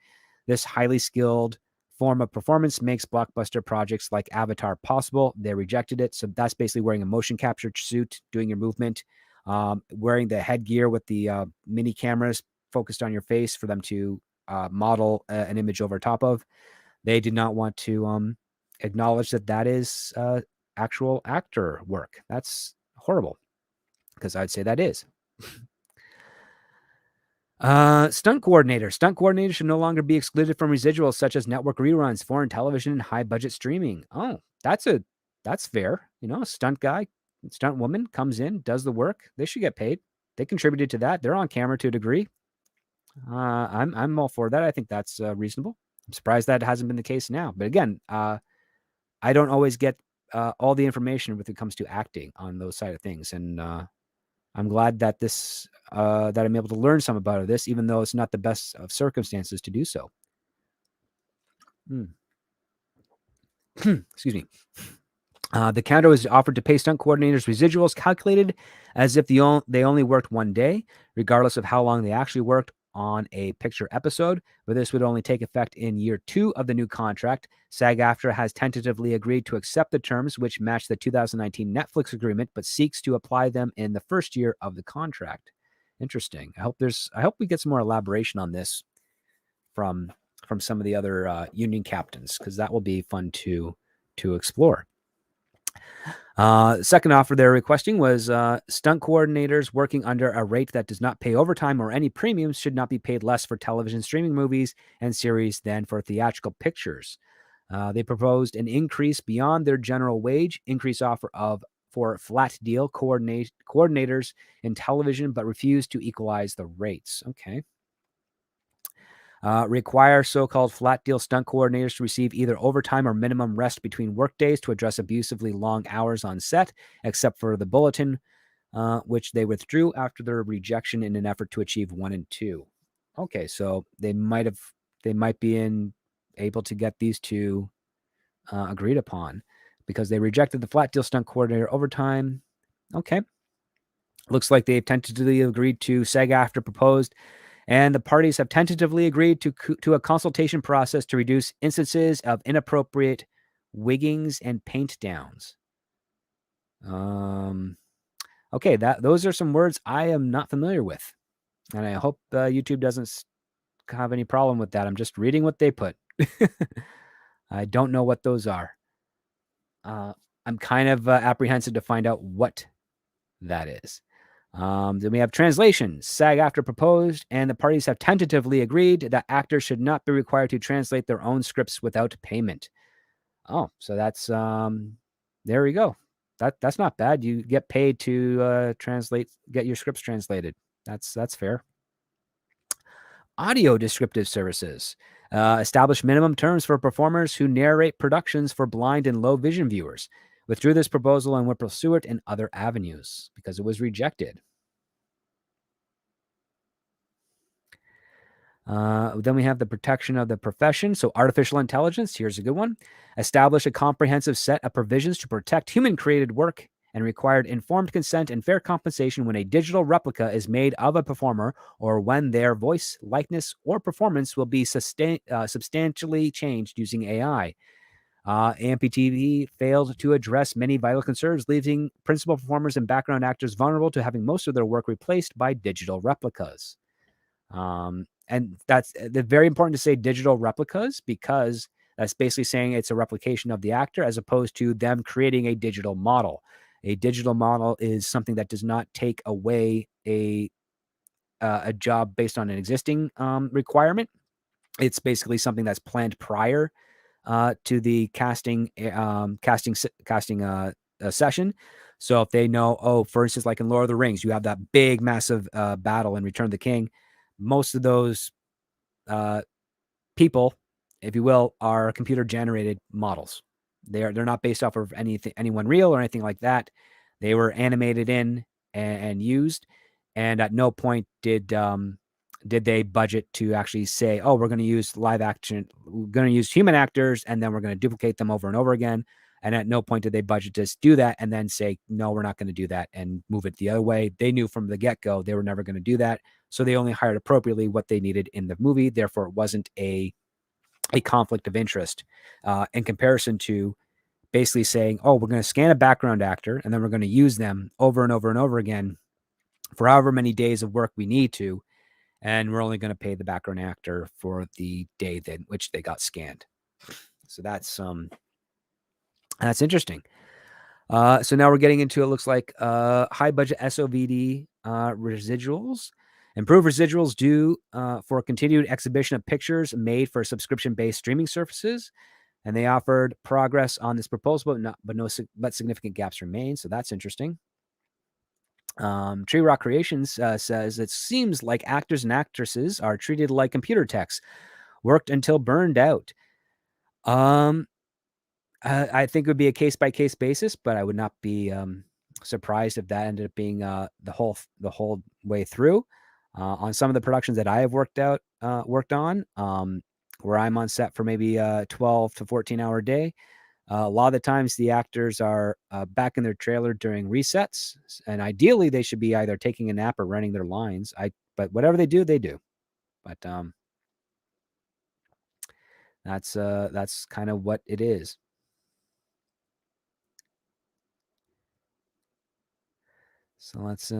Speaker 1: This highly skilled form of performance makes blockbuster projects like Avatar possible. They rejected it. So that's basically wearing a motion capture suit, doing your movement, wearing the headgear with the mini cameras focused on your face for them to model an image over top of. They did not want to acknowledge that that is actual actor work. That's horrible, because I'd say that is. Stunt coordinator. Stunt coordinators should no longer be excluded from residuals such as network reruns, foreign television, and high budget streaming. Oh, that's fair. A stunt guy, stunt woman comes in, does the work. They should get paid. They contributed to that. They're on camera to a degree. I'm all for that. I think that's reasonable. I'm surprised that hasn't been the case now. But again, I don't always get all the information when it comes to acting on those side of things, and I'm glad that that I'm able to learn some about this, even though it's not the best of circumstances to do so. Excuse me. The counter was offered to pay stunt coordinators residuals calculated as if they only worked one day, regardless of how long they actually worked on a picture episode, but this would only take effect in year 2 of the new contract. SAG AFTRA has tentatively agreed to accept the terms which match the 2019 Netflix agreement, but seeks to apply them in the first year of the contract. Interesting. I hope we get some more elaboration on this from some of the other union captains, because that will be fun to explore. Second offer they're requesting was stunt coordinators working under a rate that does not pay overtime or any premiums should not be paid less for television streaming movies and series than for theatrical pictures. They proposed an increase beyond their general wage increase offer for flat deal coordinators in television, but refused to equalize the rates. Okay. Require so-called flat deal stunt coordinators to receive either overtime or minimum rest between workdays to address abusively long hours on set, except for the bulletin, which they withdrew after their rejection in an effort to achieve 1 and 2. Okay, so they might be able to get these two agreed upon, because they rejected the flat deal stunt coordinator overtime. Okay. Looks like they've tentatively agreed to SAG AFTRA proposed, and the parties have tentatively agreed to a consultation process to reduce instances of inappropriate wiggings and paint downs. Okay, those are some words I am not familiar with, and I hope YouTube doesn't have any problem with that. I'm just reading what they put. I don't know what those are. I'm kind of apprehensive to find out what that is. Then we have translation. SAG AFTRA proposed, and the parties have tentatively agreed that actors should not be required to translate their own scripts without payment. Oh, so that's there we go. That's not bad. You get paid to get your scripts translated. That's fair. Audio descriptive services. Establish minimum terms for performers who narrate productions for blind and low vision viewers. Withdrew this proposal and will pursue it in other avenues because it was rejected. Then we have the protection of the profession. So artificial intelligence, here's a good one. Establish a comprehensive set of provisions to protect human-created work and required informed consent and fair compensation when a digital replica is made of a performer or when their voice, likeness, or performance will be substantially changed using AI. AMPTP failed to address many vital concerns, leaving principal performers and background actors vulnerable to having most of their work replaced by digital replicas. And that's very important to say digital replicas, because that's basically saying it's a replication of the actor as opposed to them creating a digital model. A digital model is something that does not take away a job based on an existing requirement. It's basically something that's planned prior to the casting session. So if they know, for instance, like in Lord of the Rings, you have that big, massive battle in Return of the King. Most of those people, if you will, are computer generated models. They're not based off of anyone real or anything like that. They were animated in and used, and at no point did did they budget to actually say, oh, we're going to use live action, we're going to use human actors, and then we're going to duplicate them over and over again? And at no point did they budget to do that and then say, no, we're not going to do that and move it the other way. They knew from the get-go they were never going to do that. So they only hired appropriately what they needed in the movie. Therefore, it wasn't a conflict of interest in comparison to basically saying, oh, we're going to scan a background actor and then we're going to use them over and over and over again for however many days of work we need to. And we're only going to pay the background actor for the day in which they got scanned. So that's interesting. So now we're getting into, it looks like, high budget SOVD residuals. Improved residuals due for continued exhibition of pictures made for subscription-based streaming services. And they offered progress on this proposal, but significant gaps remain. So that's interesting. Tree Rock Creations says it seems like actors and actresses are treated like computer techs, worked until burned out. I think it would be a case-by-case basis, but I would not be surprised if that ended up being the whole way through. On some of the productions that I have worked on, where I'm on set for maybe a 12 to 14-hour day, a lot of the times the actors are back in their trailer during resets, and ideally they should be either taking a nap or running their lines. But whatever they do, they do. But that's kind of what it is. So let's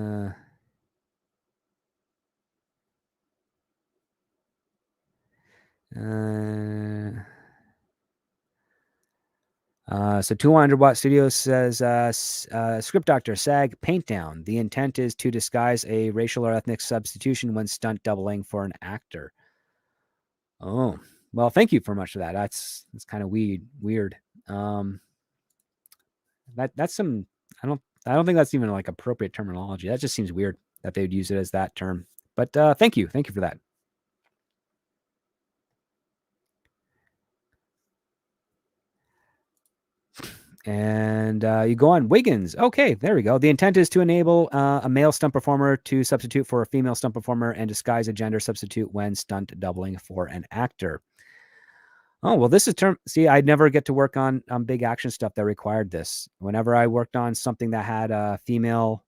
Speaker 1: so 200 Watt Studios says, script doctor, SAG, paint down. The intent is to disguise a racial or ethnic substitution when stunt doubling for an actor. Oh, well, thank you for much for that. That's kind of weird. That's some, I don't think that's even like appropriate terminology. That just seems weird that they would use it as that term. But thank you for that. And you go on Wiggins. Okay, there we go. The intent is to enable a male stunt performer to substitute for a female stunt performer and disguise a gender substitute when stunt doubling for an actor. Oh, well, this is see, I'd never get to work on big action stuff that required this. Whenever I worked on something that had a female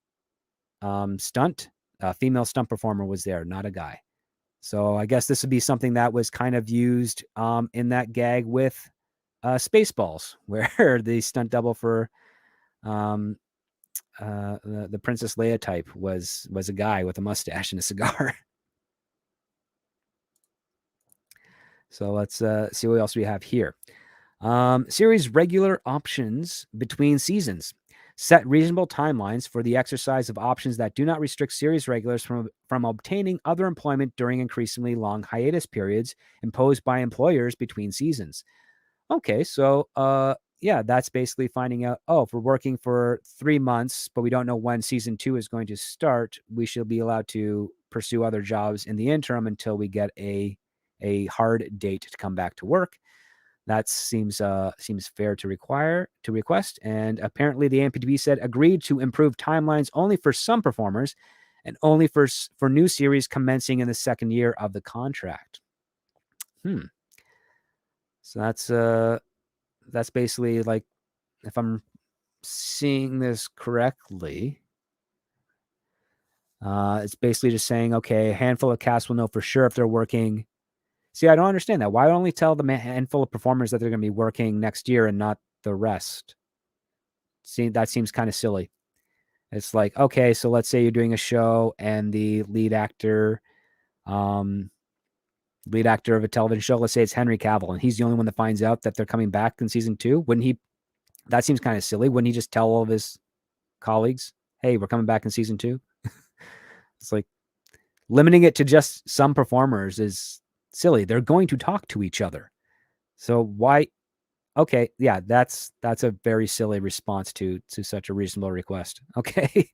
Speaker 1: stunt, a female stunt performer was there, not a guy. So I guess this would be something that was kind of used in that gag with Spaceballs, where the stunt double for the Princess Leia type was a guy with a mustache and a cigar. So let's see what else we have here. Series regular options between seasons. Set reasonable timelines for the exercise of options that do not restrict series regulars from obtaining other employment during increasingly long hiatus periods imposed by employers between seasons. Okay, so yeah, that's basically finding out, oh, if we're working for 3 months, but we don't know when season 2 is going to start, we should be allowed to pursue other jobs in the interim until we get a hard date to come back to work. That seems fair to request. And apparently the AMPTP said agreed to improve timelines only for some performers and only for new series commencing in the second year of the contract. So that's basically, like, if I'm seeing this correctly, it's basically just saying, okay, a handful of cast will know for sure if they're working. See, I don't understand that. Why only tell the handful of performers that they're going to be working next year and not the rest? See, that seems kind of silly. It's like, okay, so let's say you're doing a show and the lead actor of a television show, let's say it's Henry Cavill, and he's the only one that finds out that they're coming back in season 2. Wouldn't he? That seems kind of silly. Wouldn't he just tell all of his colleagues, hey, we're coming back in season 2? It's like, limiting it to just some performers is silly. They're going to talk to each other. So why? Okay, yeah, that's a very silly response to such a reasonable request. Okay.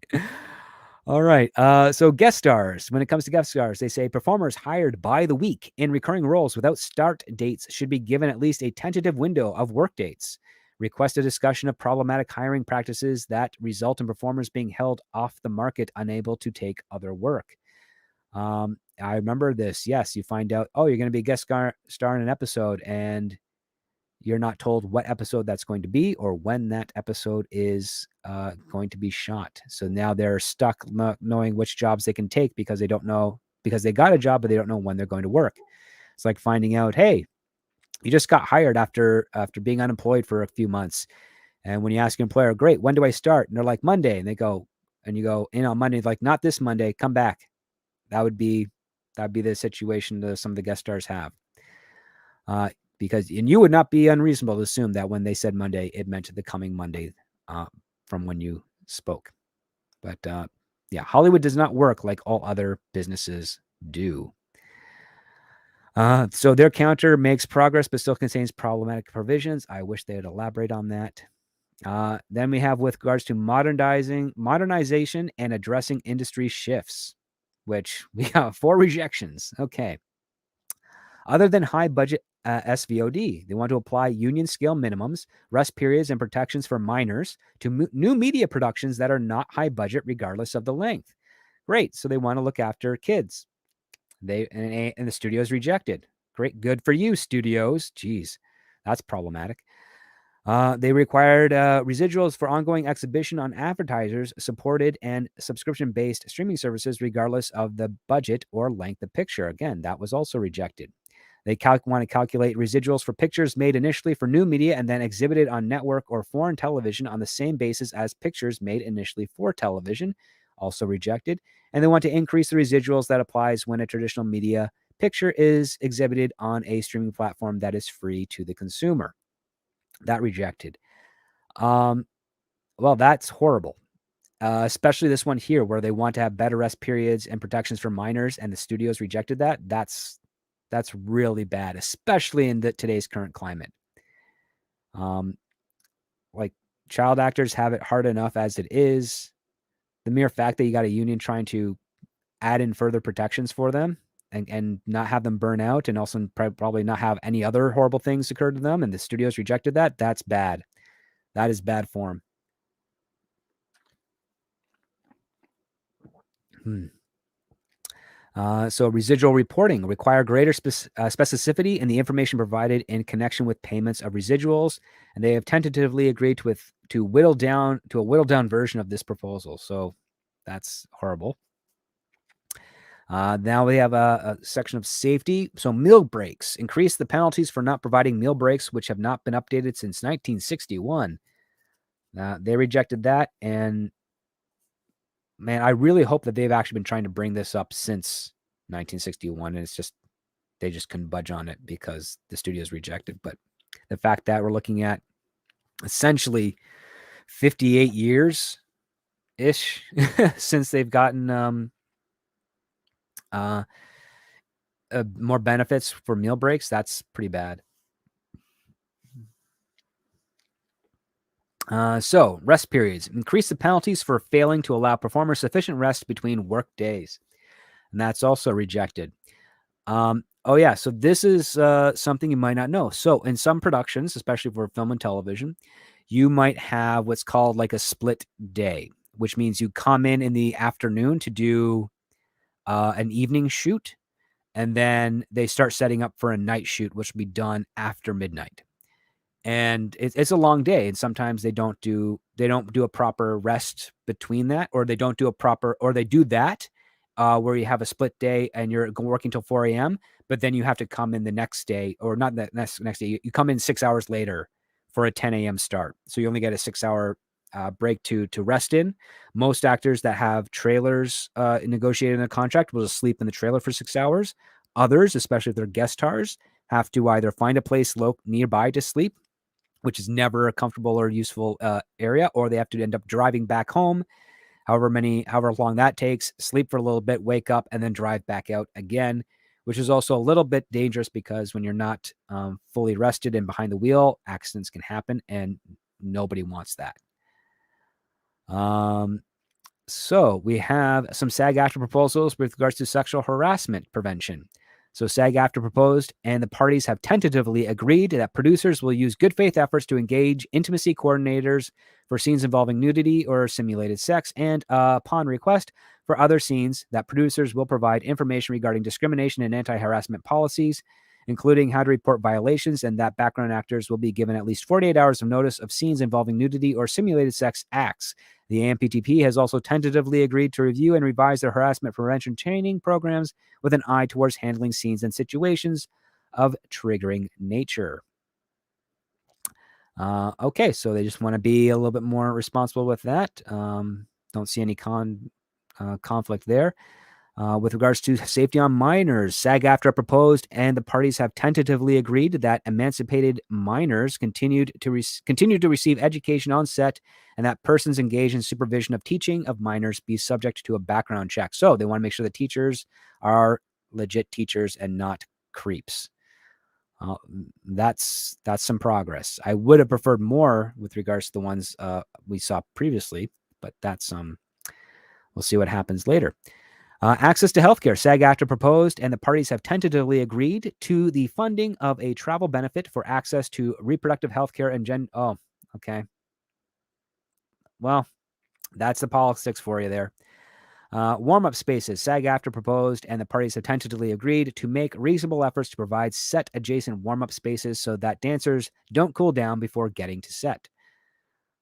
Speaker 1: All right. So guest stars. When it comes to guest stars, they say performers hired by the week in recurring roles without start dates should be given at least a tentative window of work dates. Request a discussion of problematic hiring practices that result in performers being held off the market, unable to take other work. I remember this. Yes, you find out, oh, you're going to be a guest star in an episode, and you're not told what episode that's going to be or when that episode is going to be shot. So now they're stuck not knowing which jobs they can take because they don't know, because they got a job, but they don't know when they're going to work. It's like finding out, hey, you just got hired after being unemployed for a few months. And when you ask your employer, great, when do I start? And they're like, Monday. And they go, and you go, on Monday, like, not this Monday, come back. That'd be the situation that some of the guest stars have. Because, and you would not be unreasonable to assume that when they said Monday, it meant the coming Monday from when you spoke. But yeah, Hollywood does not work like all other businesses do. So their counter makes progress, but still contains problematic provisions. I wish they would elaborate on that. Then we have with regards to modernization and addressing industry shifts, which we have 4 rejections. Okay. Other than high budget SVOD, they want to apply union scale minimums, rest periods, and protections for minors to new media productions that are not high budget, regardless of the length. Great. So they want to look after kids. And the studios rejected. Great. Good for you, studios. Geez, that's problematic. They required residuals for ongoing exhibition on advertisers supported and subscription-based streaming services, regardless of the budget or length of picture. Again, that was also rejected. They want to calculate residuals for pictures made initially for new media and then exhibited on network or foreign television on the same basis as pictures made initially for television. Also rejected. And they want to increase the residuals that applies when a traditional media picture is exhibited on a streaming platform that is free to the consumer. That rejected. Well, that's horrible. Especially this one here, where they want to have better rest periods and protections for minors, and the studios rejected that. That's really bad, especially in today's current climate. Like, child actors have it hard enough as it is. The mere fact that you got a union trying to add in further protections for them and not have them burn out, and also probably not have any other horrible things occur to them, and the studios rejected that, that's bad. That is bad form. So residual reporting require greater specificity in the information provided in connection with payments of residuals, and they have tentatively agreed to a whittled down version of this proposal. So that's horrible. Now we have a section of safety. So meal breaks. Increase the penalties for not providing meal breaks, which have not been updated since 1961. They rejected that, and man, I really hope that they've actually been trying to bring this up since 1961, and it's just they just couldn't budge on it because the studio's rejected. But the fact that we're looking at essentially 58 years ish since they've gotten more benefits for meal breaks, that's pretty bad. So rest periods. Increase the penalties for failing to allow performers sufficient rest between work days. And that's also rejected. Oh yeah, so this is something you might not know. So in some productions, especially for film and television, you might have what's called like a split day, which means you come in the afternoon to do an evening shoot, and then they start setting up for a night shoot, which will be done after midnight. And it's a long day, and sometimes they don't do a proper rest between that, or they don't do they do that where you have a split day and you're working till 4 a.m., but then you have to come in the next day, or not the next day. You come in 6 hours later for a 10 a.m. start. So you only get a 6-hour break to rest in. Most actors that have trailers negotiated in a contract will just sleep in the trailer for 6 hours. Others, especially if they're guest stars, have to either find a place nearby to sleep, which is never a comfortable or useful area, or they have to end up driving back home, however long that takes, sleep for a little bit, wake up, and then drive back out again, which is also a little bit dangerous because when you're not fully rested and behind the wheel, accidents can happen, and nobody wants that. So we have some SAG AFTRA proposals with regards to sexual harassment prevention. So SAG AFTRA proposed, and the parties have tentatively agreed that producers will use good faith efforts to engage intimacy coordinators for scenes involving nudity or simulated sex, and upon request for other scenes, that producers will provide information regarding discrimination and anti-harassment policies, including how to report violations, and that background actors will be given at least 48 hours of notice of scenes involving nudity or simulated sex acts. The AMPTP has also tentatively agreed to review and revise their harassment prevention training programs with an eye towards handling scenes and situations of triggering nature. Okay, so they just want to be a little bit more responsible with that. Don't see any conflict there. With regards to safety on minors, SAG AFTRA proposed, and the parties have tentatively agreed that emancipated minors continue to receive education on set, and that persons engaged in supervision of teaching of minors be subject to a background check. So they want to make sure the teachers are legit teachers and not creeps. That's some progress. I would have preferred more with regards to the ones we saw previously, but that's we'll see what happens later. Access to healthcare. SAG AFTRA proposed, and the parties have tentatively agreed to the funding of a travel benefit for access to reproductive healthcare and Oh, okay. Well, that's the politics for you there. Warm-up spaces. SAG AFTRA proposed, and the parties have tentatively agreed to make reasonable efforts to provide set-adjacent warm-up spaces so that dancers don't cool down before getting to set.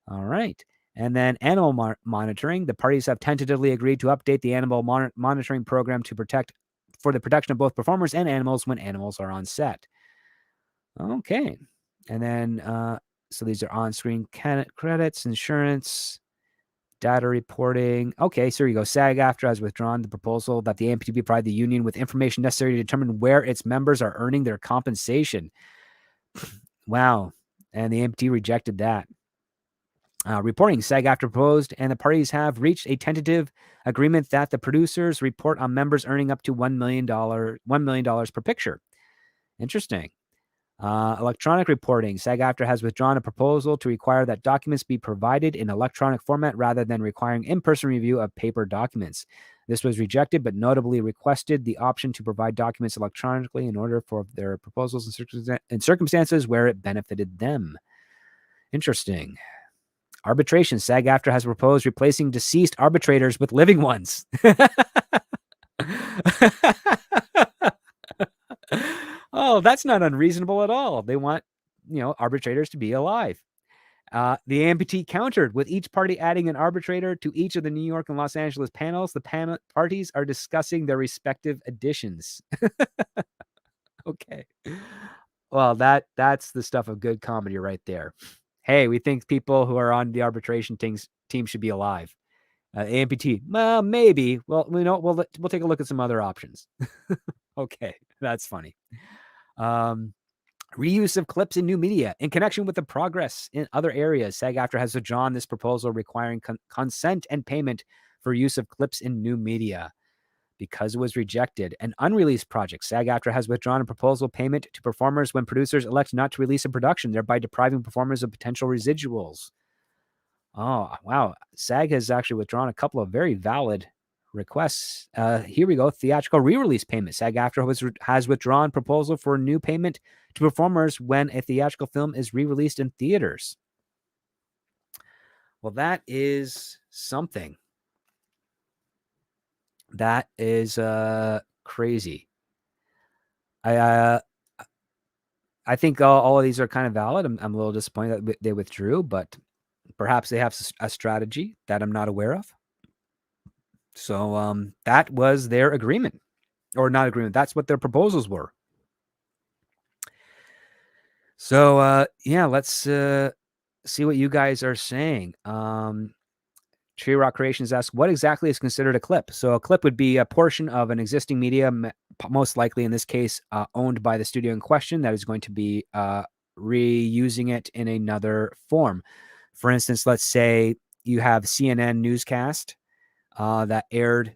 Speaker 1: All right. And then animal monitoring. The parties have tentatively agreed to update the animal monitoring program to for the protection of both performers and animals when animals are on set. Okay. And then, so these are on-screen credits, insurance, data reporting. Okay, so here you go. SAG AFTRA has withdrawn the proposal that the AMPTP provide the union with information necessary to determine where its members are earning their compensation. Wow. And the AMPT rejected that. Reporting. SAG AFTRA proposed, and the parties have reached a tentative agreement that the producers report on members earning up to $1 million per picture. Interesting. Electronic reporting. SAG AFTRA has withdrawn a proposal to require that documents be provided in electronic format rather than requiring in-person review of paper documents. This was rejected, but notably requested the option to provide documents electronically in order for their proposals in circumstances where it benefited them. Interesting. Arbitration. SAG AFTRA has proposed replacing deceased arbitrators with living ones. Oh, that's not unreasonable at all. They want, arbitrators to be alive. The AMPT countered, with each party adding an arbitrator to each of the New York and Los Angeles panels. The parties are discussing their respective additions. Okay. Well, that's the stuff of good comedy right there. Hey, we think people who are on the arbitration team should be alive. AMPT, well, maybe. Well, we'll take a look at some other options. Okay, that's funny. Reuse of clips in new media in connection with the progress in other areas. SAG AFTRA has withdrawn this proposal requiring consent and payment for use of clips in new media because it was rejected. An unreleased project. SAG AFTRA has withdrawn a proposal payment to performers when producers elect not to release a production, thereby depriving performers of potential residuals. Oh, wow. SAG has actually withdrawn a couple of very valid requests. Here we go. Theatrical re-release payment. SAG AFTRA has withdrawn proposal for new payment to performers when a theatrical film is re-released in theaters. Well, that is something. That is crazy. I think all of these are kind of valid. I'm a little disappointed that they withdrew, but perhaps they have a strategy that I'm not aware of. So that was their agreement, or not agreement. That's what their proposals were. So yeah, let's see what you guys are saying. Tree Rock Creations asks, what exactly is considered a clip? So a clip would be a portion of an existing media, most likely in this case, owned by the studio in question, that is going to be reusing it in another form. For instance, let's say you have CNN newscast that aired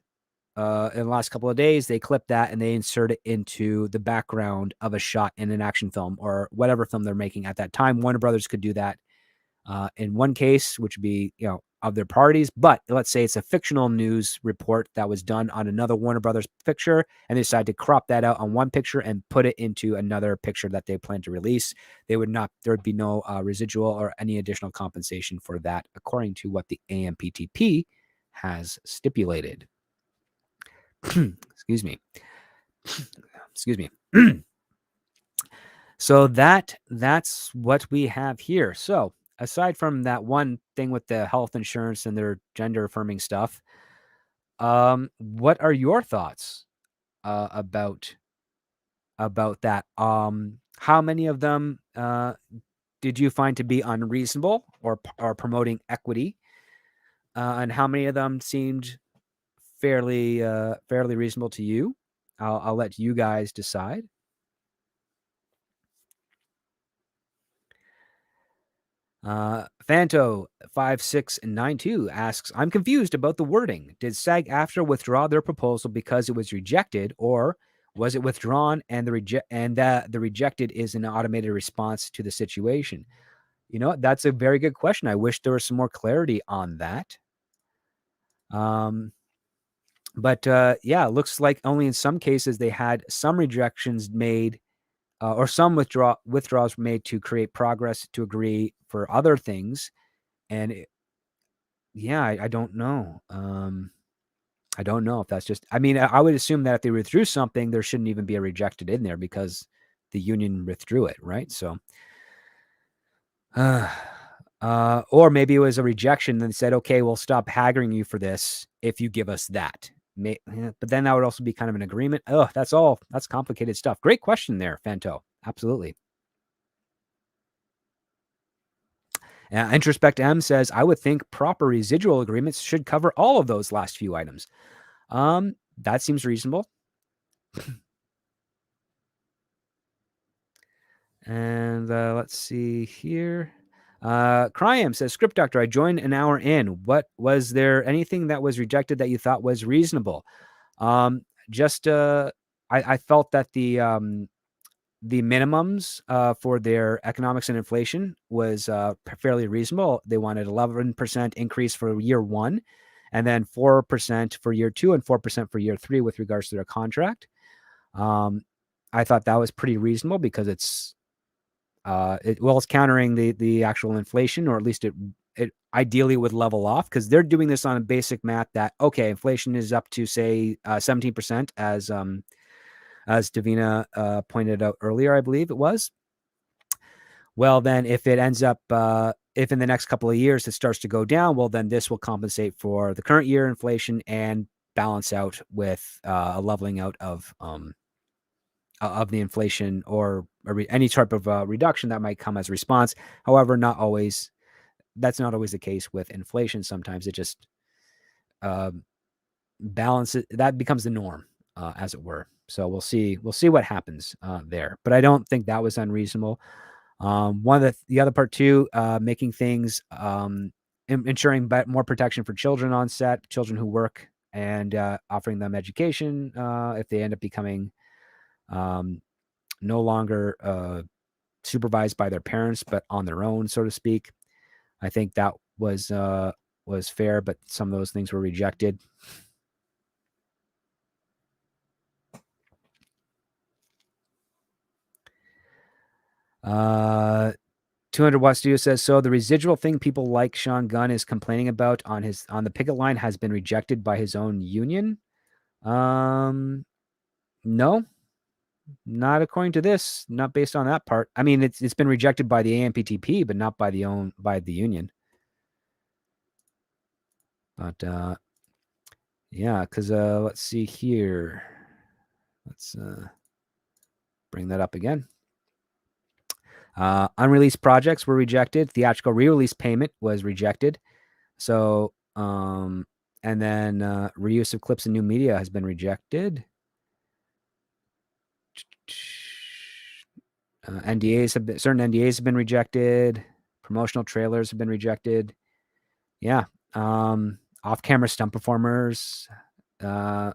Speaker 1: in the last couple of days. They clip that and they insert it into the background of a shot in an action film or whatever film they're making at that time. Warner Brothers could do that in one case, which would be, of their parties. But let's say it's a fictional news report that was done on another Warner Brothers picture, and they decide to crop that out on one picture and put it into another picture that they plan to release. There would be no residual or any additional compensation for that, according to what the AMPTP has stipulated. Excuse me. Excuse me. So that's what we have here. So aside from that one thing with the health insurance and their gender affirming stuff, what are your thoughts about that? How many of them did you find to be unreasonable or promoting equity, and how many of them seemed fairly reasonable to you? I'll let you guys decide. Fanto5692 asks, I'm confused about the wording. Did SAG AFTRA withdraw their proposal because it was rejected, or was it withdrawn and the rejected is an automated response to the situation? You know, that's a very good question. I wish there was some more clarity on that. But yeah, it looks like only in some cases they had some rejections made, or some withdrawals made to create progress to agree for other things. And yeah, I don't know. I don't know if that's just, I mean, I would assume that if they withdrew something, there shouldn't even be a rejected in there because the union withdrew it, right? So, or maybe it was a rejection and said, okay, we'll stop haggling you for this if you give us that. But then that would also be kind of an agreement. Oh, that's complicated stuff. Great question there, Fanto. Absolutely. Introspect M says, I would think proper residual agreements should cover all of those last few items. That seems reasonable. And let's see here. Cryam says, Script Doctor, I joined an hour in. What was there anything that was rejected that you thought was reasonable? I felt that the minimums for their economics and inflation was fairly reasonable. They wanted 11% increase for year one, and then 4% for year two and 4% for year three with regards to their contract. I thought that was pretty reasonable because it's countering the actual inflation, or at least it ideally would level off, because they're doing this on a basic math that, okay, inflation is up to say 17%, as Davina pointed out earlier, I believe it was. Well, then if it ends up, if in the next couple of years it starts to go down, well, then this will compensate for the current year inflation and balance out with a leveling out of the inflation, or any type of reduction that might come as a response. However, that's not always the case with inflation. Sometimes it just balances, that becomes the norm, as it were. So we'll see what happens there. But I don't think that was unreasonable. One of the other part too, making things, ensuring more protection for children on set, children who work, and offering them education if they end up becoming no longer supervised by their parents, but on their own, so to speak. I think that was fair, but some of those things were rejected. 200 Watt Studio says, so the residual thing people like Sean Gunn is complaining about on the picket line has been rejected by his own union. No, not according to this, not based on that part. I mean, it's been rejected by the AMPTP, but not by the union. But yeah, because let's see here. Let's bring that up again. Unreleased projects were rejected. Theatrical re-release payment was rejected. So, and then reuse of clips and new media has been rejected. Certain NDAs have been rejected. Promotional trailers have been rejected. Yeah. Off-camera stunt performers. So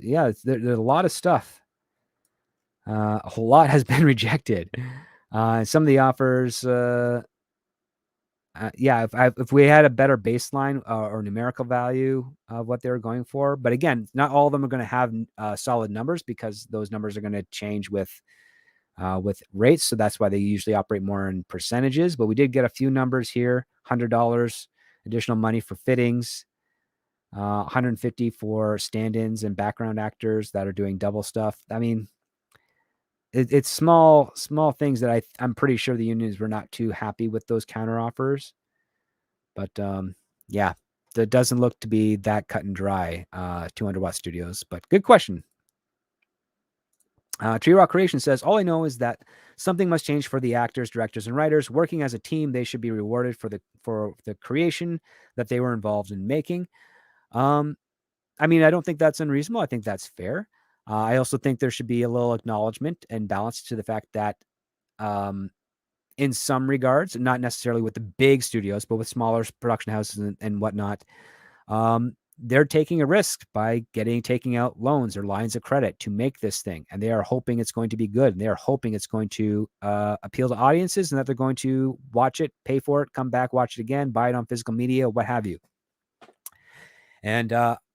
Speaker 1: yeah, there's a lot of stuff. A whole lot has been rejected. Some of the offers, Yeah, if we had a better baseline or numerical value of what they were going for, but again, not all of them are going to have solid numbers because those numbers are going to change with rates. So that's why they usually operate more in percentages. But we did get a few numbers here: $100 additional money for fittings, 150 for stand-ins and background actors that are doing double stuff. I mean, it's small things that I'm pretty sure the unions were not too happy with those counter offers. But yeah, that doesn't look to be that cut and dry, 200-watt studios. But good question. Tree Rock Creation says, all I know is that something must change for the actors, directors, and writers. Working as a team, they should be rewarded for the creation that they were involved in making. I mean, I don't think that's unreasonable. I think that's fair. I also think there should be a little acknowledgement and balance to the fact that in some regards, not necessarily with the big studios, but with smaller production houses and whatnot, they're taking a risk by taking out loans or lines of credit to make this thing. And they are hoping it's going to be good. And they are hoping it's going to appeal to audiences and that they're going to watch it, pay for it, come back, watch it again, buy it on physical media, what have you. And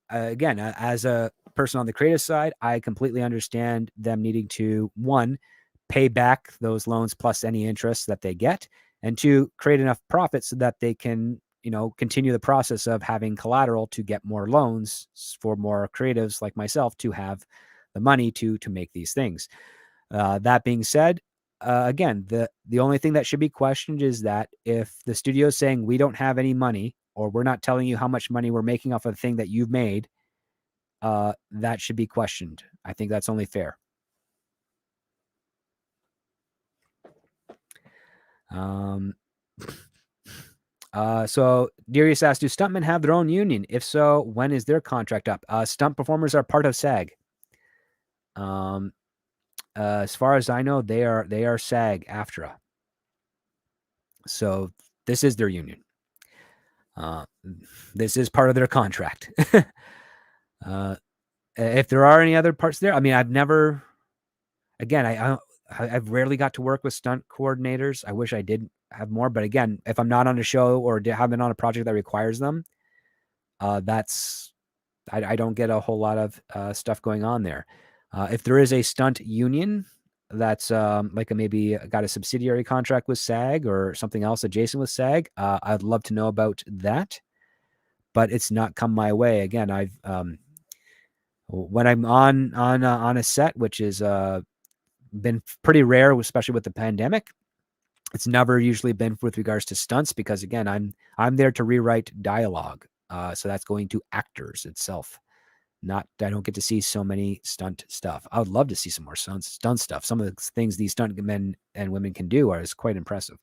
Speaker 1: again, as a person on the creative side, I completely understand them needing to, one, pay back those loans plus any interest that they get, and two, create enough profit so that they can, continue the process of having collateral to get more loans for more creatives like myself to have the money to make these things. That being said, again, the only thing that should be questioned is that if the studio is saying we don't have any money, or we're not telling you how much money we're making off of the thing that you've made, that should be questioned. I think that's only fair. So Darius asked, do stuntmen have their own union? If so, when is their contract up? Stunt performers are part of SAG. As far as I know, they are SAG AFTRA. So this is their union. This is part of their contract. If there are any other parts there, I mean, I've rarely got to work with stunt coordinators. I wish I did have more, but again, if I'm not on a show or haven't been on a project that requires them, I don't get a whole lot of stuff going on there. If there is a stunt union that's maybe got a subsidiary contract with SAG or something else adjacent with SAG, I'd love to know about that, but it's not come my way. Again, when I'm on a set, which is been pretty rare, especially with the pandemic. It's never usually been with regards to stunts because again, I'm there to rewrite dialogue. So that's going to actors itself. I don't get to see so many stunt stuff. I would love to see some more stunt stuff. Some of the things these stunt men and women can do is quite impressive.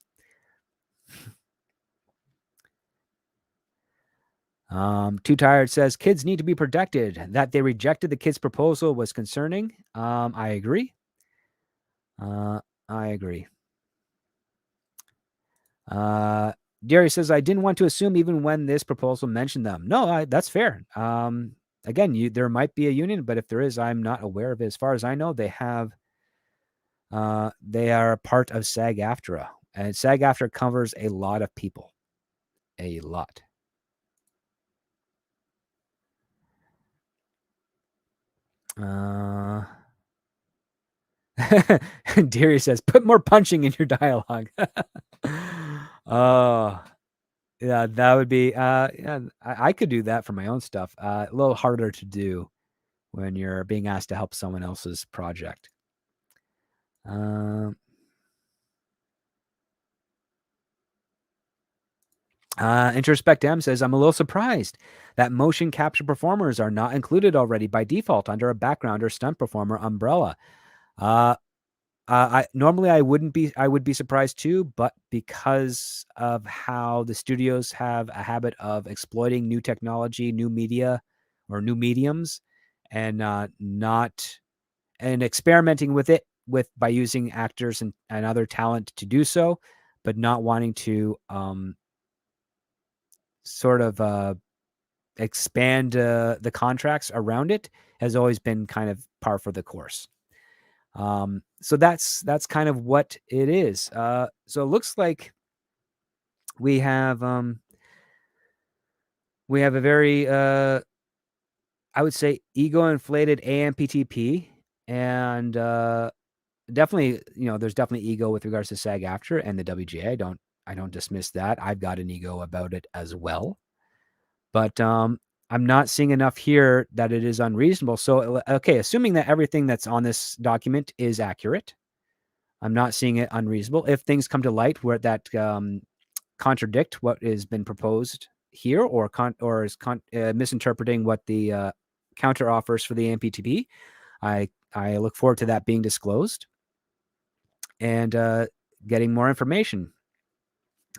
Speaker 1: Too Tired says kids need to be protected. That they rejected the kid's proposal was concerning. I agree. Darius says, I didn't want to assume even when this proposal mentioned them. No, that's fair. Again, there might be a union, but if there is, I'm not aware of it. As far as I know, they are part of SAG AFTRA, and SAG AFTRA covers a lot of people, a lot. Darius says, put more punching in your dialogue. Yeah, that would be, yeah, I could do that for my own stuff. A little harder to do when you're being asked to help someone else's project. Introspect M says, I'm a little surprised that motion capture performers are not included already by default under a background or stunt performer umbrella. I would be surprised too, but because of how the studios have a habit of exploiting new technology, new media, or new mediums, and experimenting with it by using actors and other talent to do so, but not wanting to sort of expand the contracts around it, has always been kind of par for the course. So that's kind of what it is. So it looks like we have a very I would say ego inflated AMPTP, and definitely, there's definitely ego with regards to SAG AFTRA and the WGA. I don't dismiss that. I've got an ego about it as well, but I'm not seeing enough here that it is unreasonable. So, okay, assuming that everything that's on this document is accurate, I'm not seeing it unreasonable. If things come to light where that contradict what has been proposed here, or is misinterpreting what the counter offers for the AMPTP, I look forward to that being disclosed and getting more information.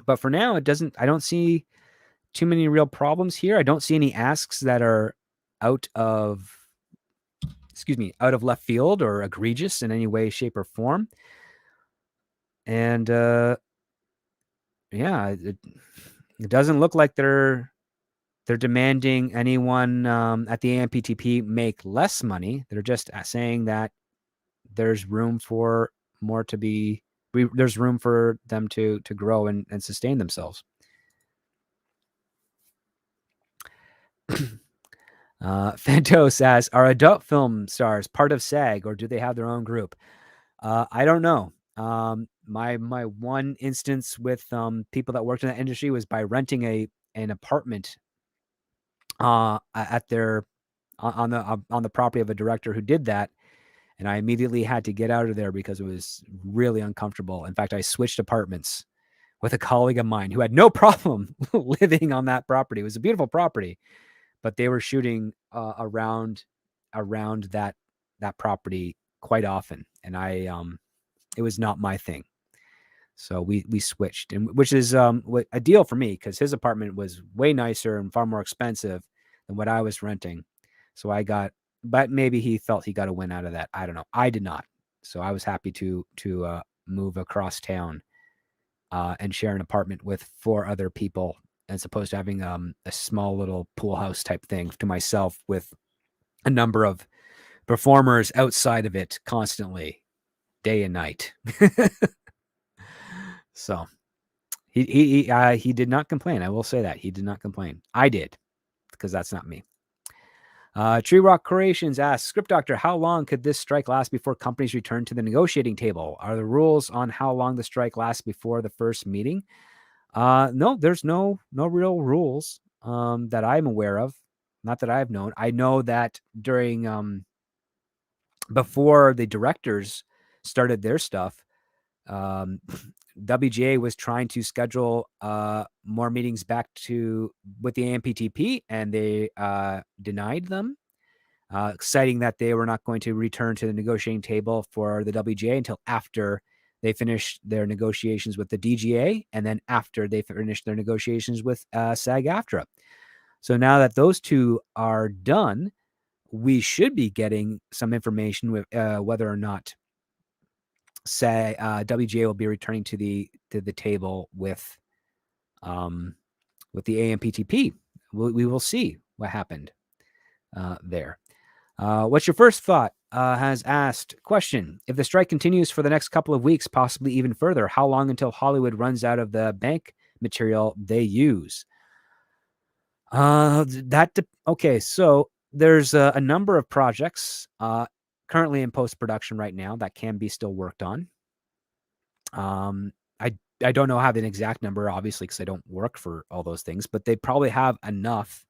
Speaker 1: But for now, I don't see too many real problems here. I don't see any asks that are out of left field or egregious in any way, shape, or form. And yeah, it doesn't look like they're demanding anyone at the AMPTP make less money. They're just saying that there's room for more to be. There's room for them to grow and sustain themselves. Fantos asks, are adult film stars part of SAG, or do they have their own group? I don't know. My one instance with people that worked in that industry was by renting an apartment at their on the property of a director who did that, and I immediately had to get out of there because it was really uncomfortable. In fact, I switched apartments with a colleague of mine who had no problem living on that property. It was a beautiful property, but they were shooting around that property quite often, and it was not my thing. So we switched, and which is a deal for me because his apartment was way nicer and far more expensive than what I was renting. So but maybe he felt he got a win out of that. I don't know. I did not. So I was happy to move across town and share an apartment with 4 other people, as opposed to having a small little pool house type thing to myself with a number of performers outside of it constantly, day and night. So he did not complain. I will say that he did not complain. I did, because that's not me. Tree Rock Creations asks, Script Doctor, how long could this strike last before companies return to the negotiating table? Are the rules on how long the strike lasts before the first meeting? No, there's no real rules that I'm aware of. Not that I've known. I know that during before the directors started their stuff, WGA was trying to schedule more meetings back with the AMPTP, and they denied them, citing that they were not going to return to the negotiating table for the WGA until after they finished their negotiations with the DGA, and then after they finished their negotiations with SAG AFTRA. So now that those two are done, we should be getting some information with whether or not WGA will be returning to the table with the AMPTP. We will see what happened there. What's your first thought? Has asked, question, if the strike continues for the next couple of weeks, possibly even further, how long until Hollywood runs out of the bank material they use? Okay, so there's a number of projects currently in post-production right now that can be still worked on. I don't know have an exact number, obviously, because I don't work for all those things, but they probably have enough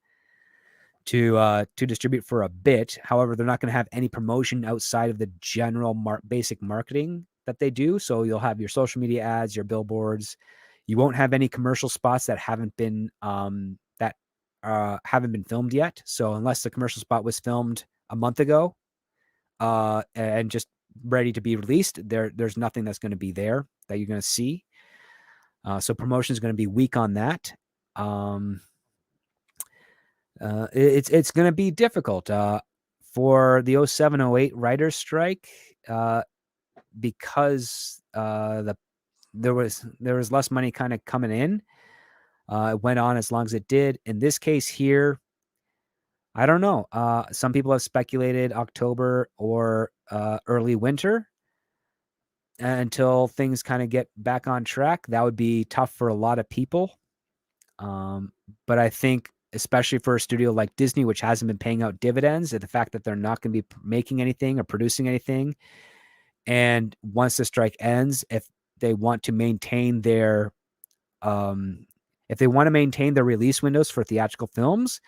Speaker 1: to distribute for a bit. However, they're not going to have any promotion outside of the general basic marketing that they do. So you'll have your social media ads, your billboards. You won't have any commercial spots that haven't been filmed yet. So unless the commercial spot was filmed a month ago and just ready to be released, there's nothing that's going to be there that you're going to see. So promotion is going to be weak on that. It's going to be difficult for the 07-08 writers strike because there was less money kind of coming in. It went on as long as it did. In this case here, I don't know. Some people have speculated October or early winter. until things kind of get back on track. That would be tough for a lot of people. But I think, especially for a studio like Disney, which hasn't been paying out dividends, and the fact that they're not going to be making anything or producing anything, and once the strike ends, if they want to maintain their release windows for theatrical films,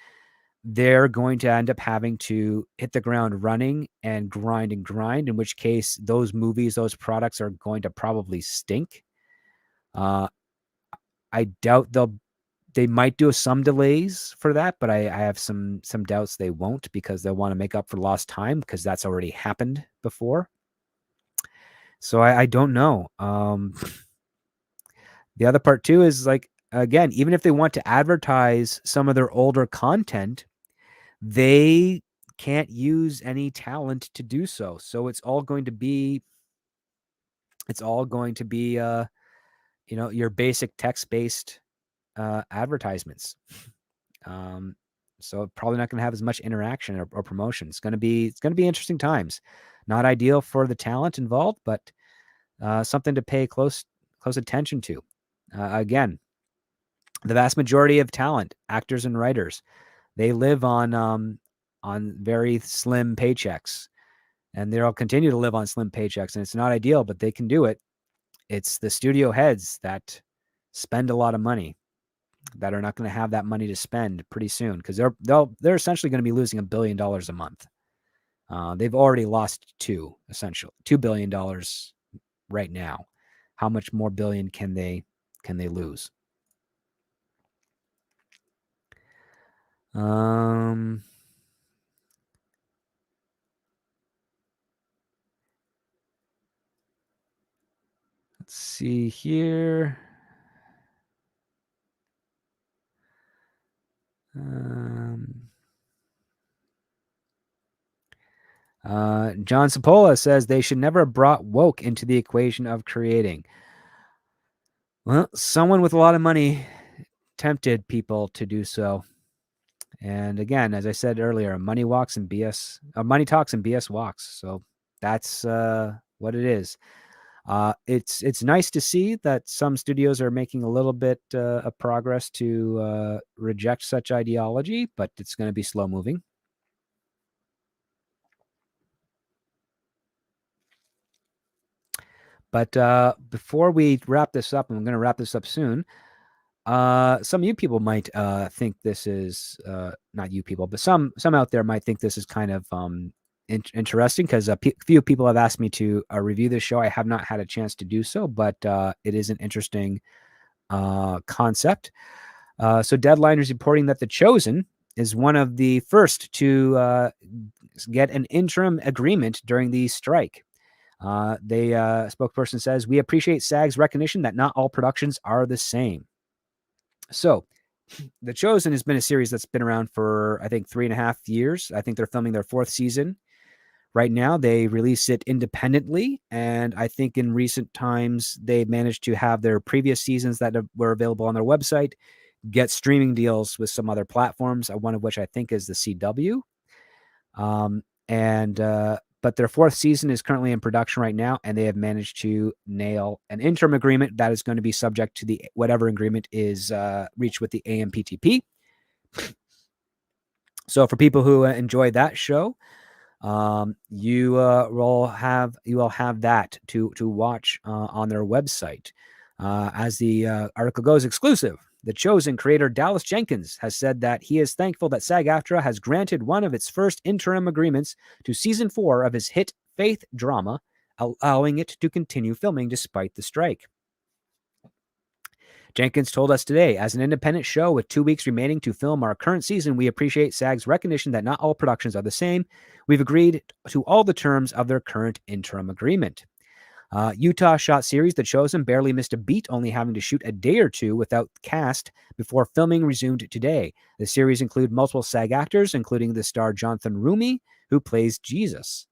Speaker 1: they're going to end up having to hit the ground running and grind, in which case those movies, those products are going to probably stink. I doubt they might do some delays for that, but I have some doubts they won't, because they'll want to make up for lost time, because that's already happened before. So I don't know. The other part too is, like, again, even if they want to advertise some of their older content, they can't use any talent to do so. So it's all going to be your basic text-based advertisements. So probably not going to have as much interaction or promotion. It's going to be interesting times. Not ideal for the talent involved, but something to pay close attention to. Again, the vast majority of talent, actors and writers, they live on very slim paychecks, and they'll continue to live on slim paychecks. And it's not ideal, but they can do it. It's the studio heads that spend a lot of money that are not going to have that money to spend pretty soon, because they're essentially going to be losing $1 billion a month. They've already lost $2 billion right now. How much more billion can they lose? Let's see here. John Sapola says they should never have brought woke into the equation of creating. Well, someone with a lot of money tempted people to do so. And again, as I said earlier, money talks and BS walks. So that's what it is. It's nice to see that some studios are making a little bit of progress to reject such ideology, but it's going to be slow moving. But before we wrap this up, and we're going to wrap this up soon, some of you people might think this is not you people, but some out there might think this is kind of interesting, because a few people have asked me to review this show. I have not had a chance to do so, but it is an interesting concept. So Deadline is reporting that The Chosen is one of the first to get an interim agreement during the strike. Spokesperson says, "We appreciate SAG's recognition that not all productions are the same." So The Chosen has been a series that's been around for, I think, 3.5 years. I think they're filming their 4th season right now. They release it independently, and I think in recent times they managed to have their previous seasons that were available on their website get streaming deals with some other platforms, one of which I think is the CW. But their 4th season is currently in production right now, and they have managed to nail an interim agreement that is going to be subject to the whatever agreement is reached with the AMPTP. So for people who enjoy that show, you will have that to watch on their website. As the article goes, exclusive. The Chosen creator Dallas Jenkins has said that he is thankful that SAG AFTRA has granted one of its first interim agreements to season 4 of his hit faith drama, allowing it to continue filming despite the strike. Jenkins told us today, "As an independent show with 2 weeks remaining to film our current season, we appreciate SAG's recognition that not all productions are the same. We've agreed to all the terms of their current interim agreement." Utah shot series The Chosen barely missed a beat, only having to shoot a day or two without cast before filming resumed today. The series include multiple SAG actors, including the star Jonathan Rumi, who plays Jesus.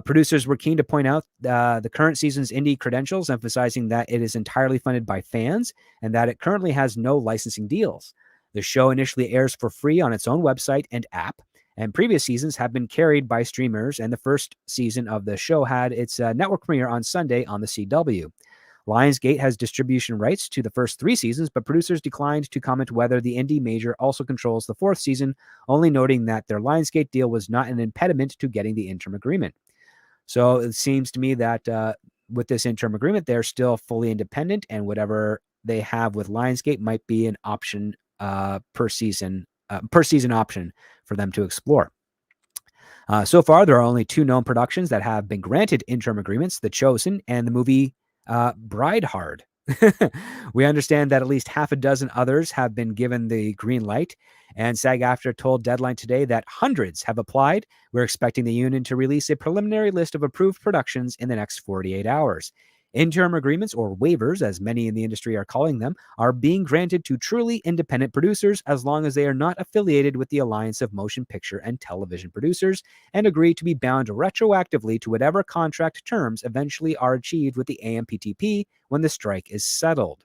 Speaker 1: Producers were keen to point out the current season's indie credentials, emphasizing that it is entirely funded by fans and that it currently has no licensing deals. The show initially airs for free on its own website and app, and previous seasons have been carried by streamers, and the first season of the show had its network premiere on Sunday on the CW. Lionsgate has distribution rights to the first 3 seasons, but producers declined to comment whether the indie major also controls the 4th season, only noting that their Lionsgate deal was not an impediment to getting the interim agreement. So it seems to me that with this interim agreement, they're still fully independent, and whatever they have with Lionsgate might be an option per season option for them to explore. So far, there are only 2 known productions that have been granted interim agreements: The Chosen and the movie Bride Hard. We understand that at least half a dozen others have been given the green light, and SAG AFTRA told Deadline today that hundreds have applied. We're expecting the union to release a preliminary list of approved productions in the next 48 hours. Interim agreements, or waivers, as many in the industry are calling them, are being granted to truly independent producers as long as they are not affiliated with the Alliance of Motion Picture and Television Producers and agree to be bound retroactively to whatever contract terms eventually are achieved with the AMPTP when the strike is settled.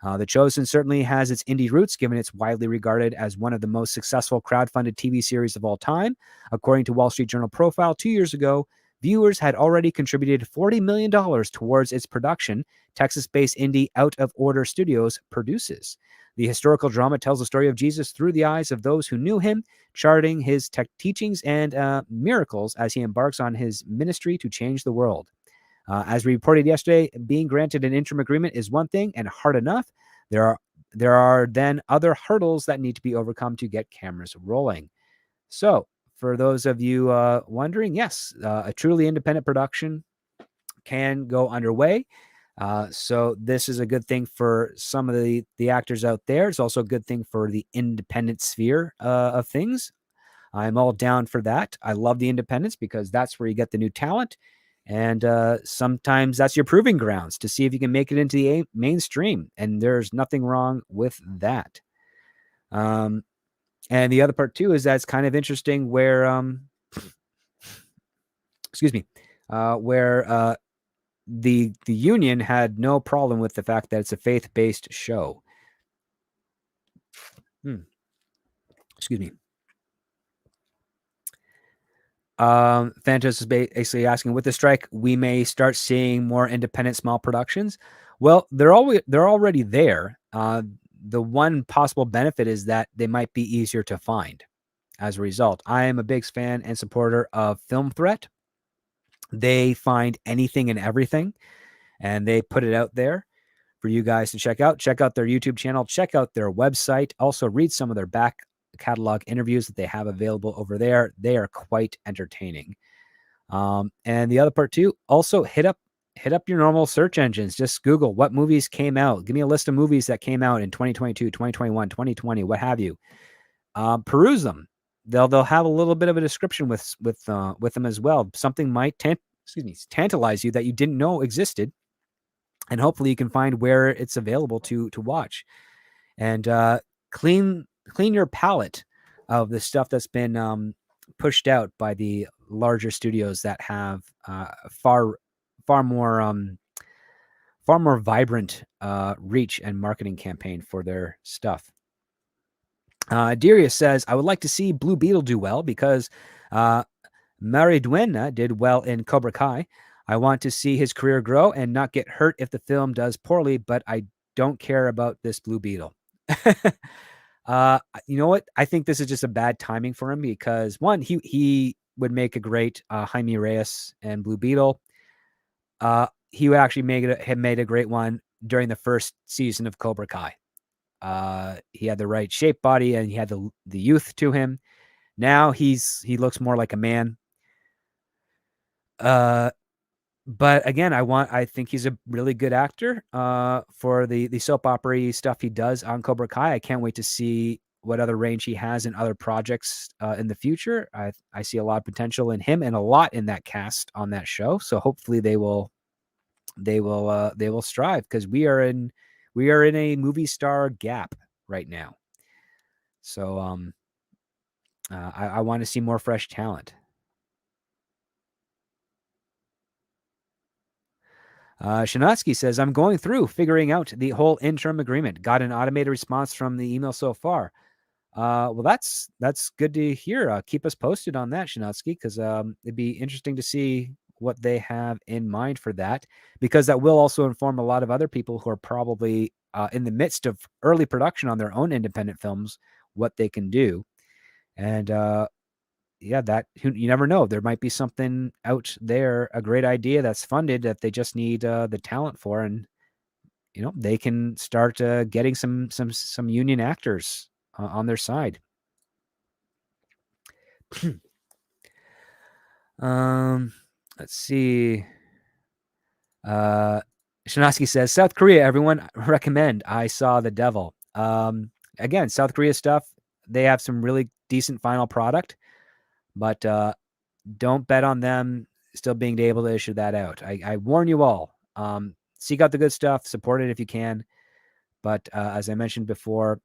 Speaker 1: The Chosen certainly has its indie roots, given it's widely regarded as one of the most successful crowdfunded TV series of all time. According to Wall Street Journal Profile, 2 years ago, viewers had already contributed $40 million towards its production. Texas-based indie Out of Order Studios produces. The historical drama tells the story of Jesus through the eyes of those who knew him, charting his teachings and miracles as he embarks on his ministry to change the world. As we reported yesterday, being granted an interim agreement is one thing and hard enough. There are then other hurdles that need to be overcome to get cameras rolling. So, for those of you wondering, yes, a truly independent production can go underway. So this is a good thing for some of the actors out there. It's also a good thing for the independent sphere of things. I'm all down for that. I love the independents because that's where you get the new talent. And sometimes that's your proving grounds to see if you can make it into the mainstream. And there's nothing wrong with that. And the other part too is that it's kind of interesting where, where the union had no problem with the fact that it's a faith-based show. Excuse me. Phantos is basically asking, with the strike, we may start seeing more independent small productions. Well, they're already there. The one possible benefit is that they might be easier to find. As a result, I am a big fan and supporter of Film Threat. They find anything and everything, and they put it out there for you guys to check out. Check out their YouTube channel. Check out their website. Also, read some of their back catalog interviews that they have available over there. They are quite entertaining. And the other part too, also hit up your normal search engines. Just Google what movies came out. Give me a list of movies that came out in 2022, 2021, 2020, what have you. Peruse them. They'll have a little bit of a description with them as well. Something might tantalize you that you didn't know existed, and hopefully you can find where it's available to watch. And clean your palette of the stuff that's been pushed out by the larger studios that have far more vibrant reach and marketing campaign for their stuff. Darius says, I would like to see Blue Beetle do well because Mariduena did well in Cobra Kai. I want to see his career grow and not get hurt if the film does poorly, but I don't care about this Blue Beetle. You know what? I think this is just a bad timing for him because, one, he would make a great Jaime Reyes and Blue Beetle. He would actually have made a great one during the first season of Cobra Kai. He had the right shape body and he had the youth to him. Now he looks more like a man. But again, I think he's a really good actor for the soap opera stuff he does on Cobra Kai. I can't wait to see what other range he has in other projects in the future. I see a lot of potential in him and a lot in that cast on that show. So hopefully they will strive, because we are in a movie star gap right now. So I want to see more fresh talent. Shanatsky says, I'm going through figuring out the whole interim agreement. Got an automated response from the email so far. Well, that's good to hear. Keep us posted on that, Shinatsky, because it'd be interesting to see what they have in mind for that, because that will also inform a lot of other people who are probably in the midst of early production on their own independent films, what they can do. And yeah, that you never know. There might be something out there, a great idea that's funded that they just need the talent for, and they can start getting some union actors on their side. Let's see. Uh, Shinaski says, South Korea, everyone recommend. I saw The Devil. Again, South Korea stuff, they have some really decent final product, but don't bet on them still being able to issue that out. I warn you all. Seek out the good stuff, support it if you can. But as I mentioned before,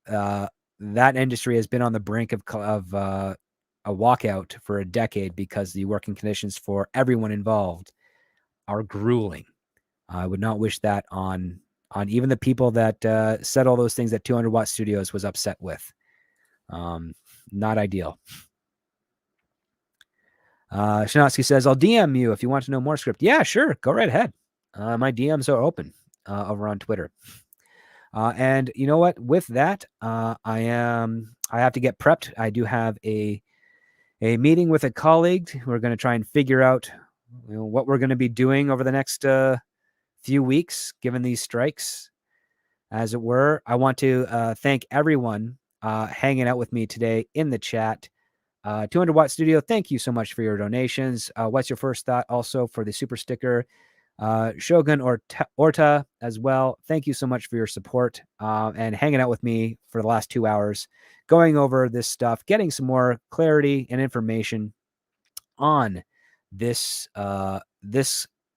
Speaker 1: that industry has been on the brink of a walkout for a decade because the working conditions for everyone involved are grueling. I would not wish that on even the people that said all those things that 200 Watt Studios was upset with. Not ideal. Shinatsky says, I'll DM you if you want to know more script. Yeah, sure. Go right ahead. My DMs are open over on Twitter. And you know what? With that, I have to get prepped. I do have a meeting with a colleague. We're going to try and figure out what we're going to be doing over the next few weeks, given these strikes, as it were. I want to thank everyone hanging out with me today in the chat. 200 Watt Studio, thank you so much for your donations. What's your first thought also for the super sticker? Shogun Orta as well. Thank you so much for your support and hanging out with me for the last 2 hours, going over this stuff, getting some more clarity and information on this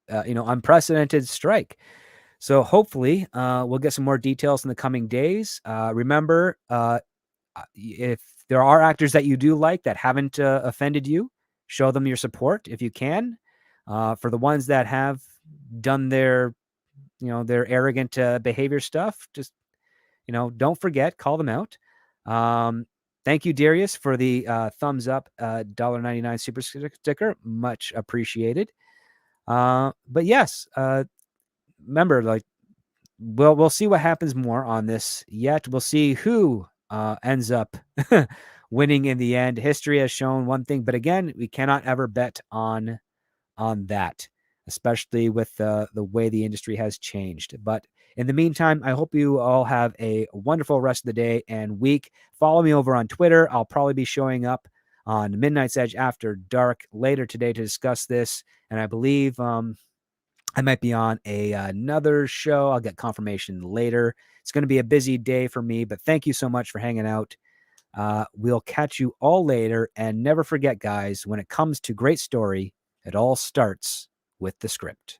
Speaker 1: unprecedented strike. So hopefully we'll get some more details in the coming days. Remember, if there are actors that you do like that haven't offended you, show them your support if you can. For the ones that have done their arrogant behavior stuff, just don't forget, call them out. Thank you, Darius, for the thumbs up $1.99 super sticker. Much appreciated. But yes, remember, we'll see what happens more on this yet. We'll see who ends up winning in the end. History has shown one thing, but again, we cannot ever bet on that, especially with the way the industry has changed. But in the meantime, I hope you all have a wonderful rest of the day and week. Follow me over on Twitter. I'll probably be showing up on Midnight's Edge After Dark later today to discuss this. And I believe I might be on another show. I'll get confirmation later. It's going to be a busy day for me, but thank you so much for hanging out. We'll catch you all later. And never forget, guys, when it comes to great story, it all starts with the script.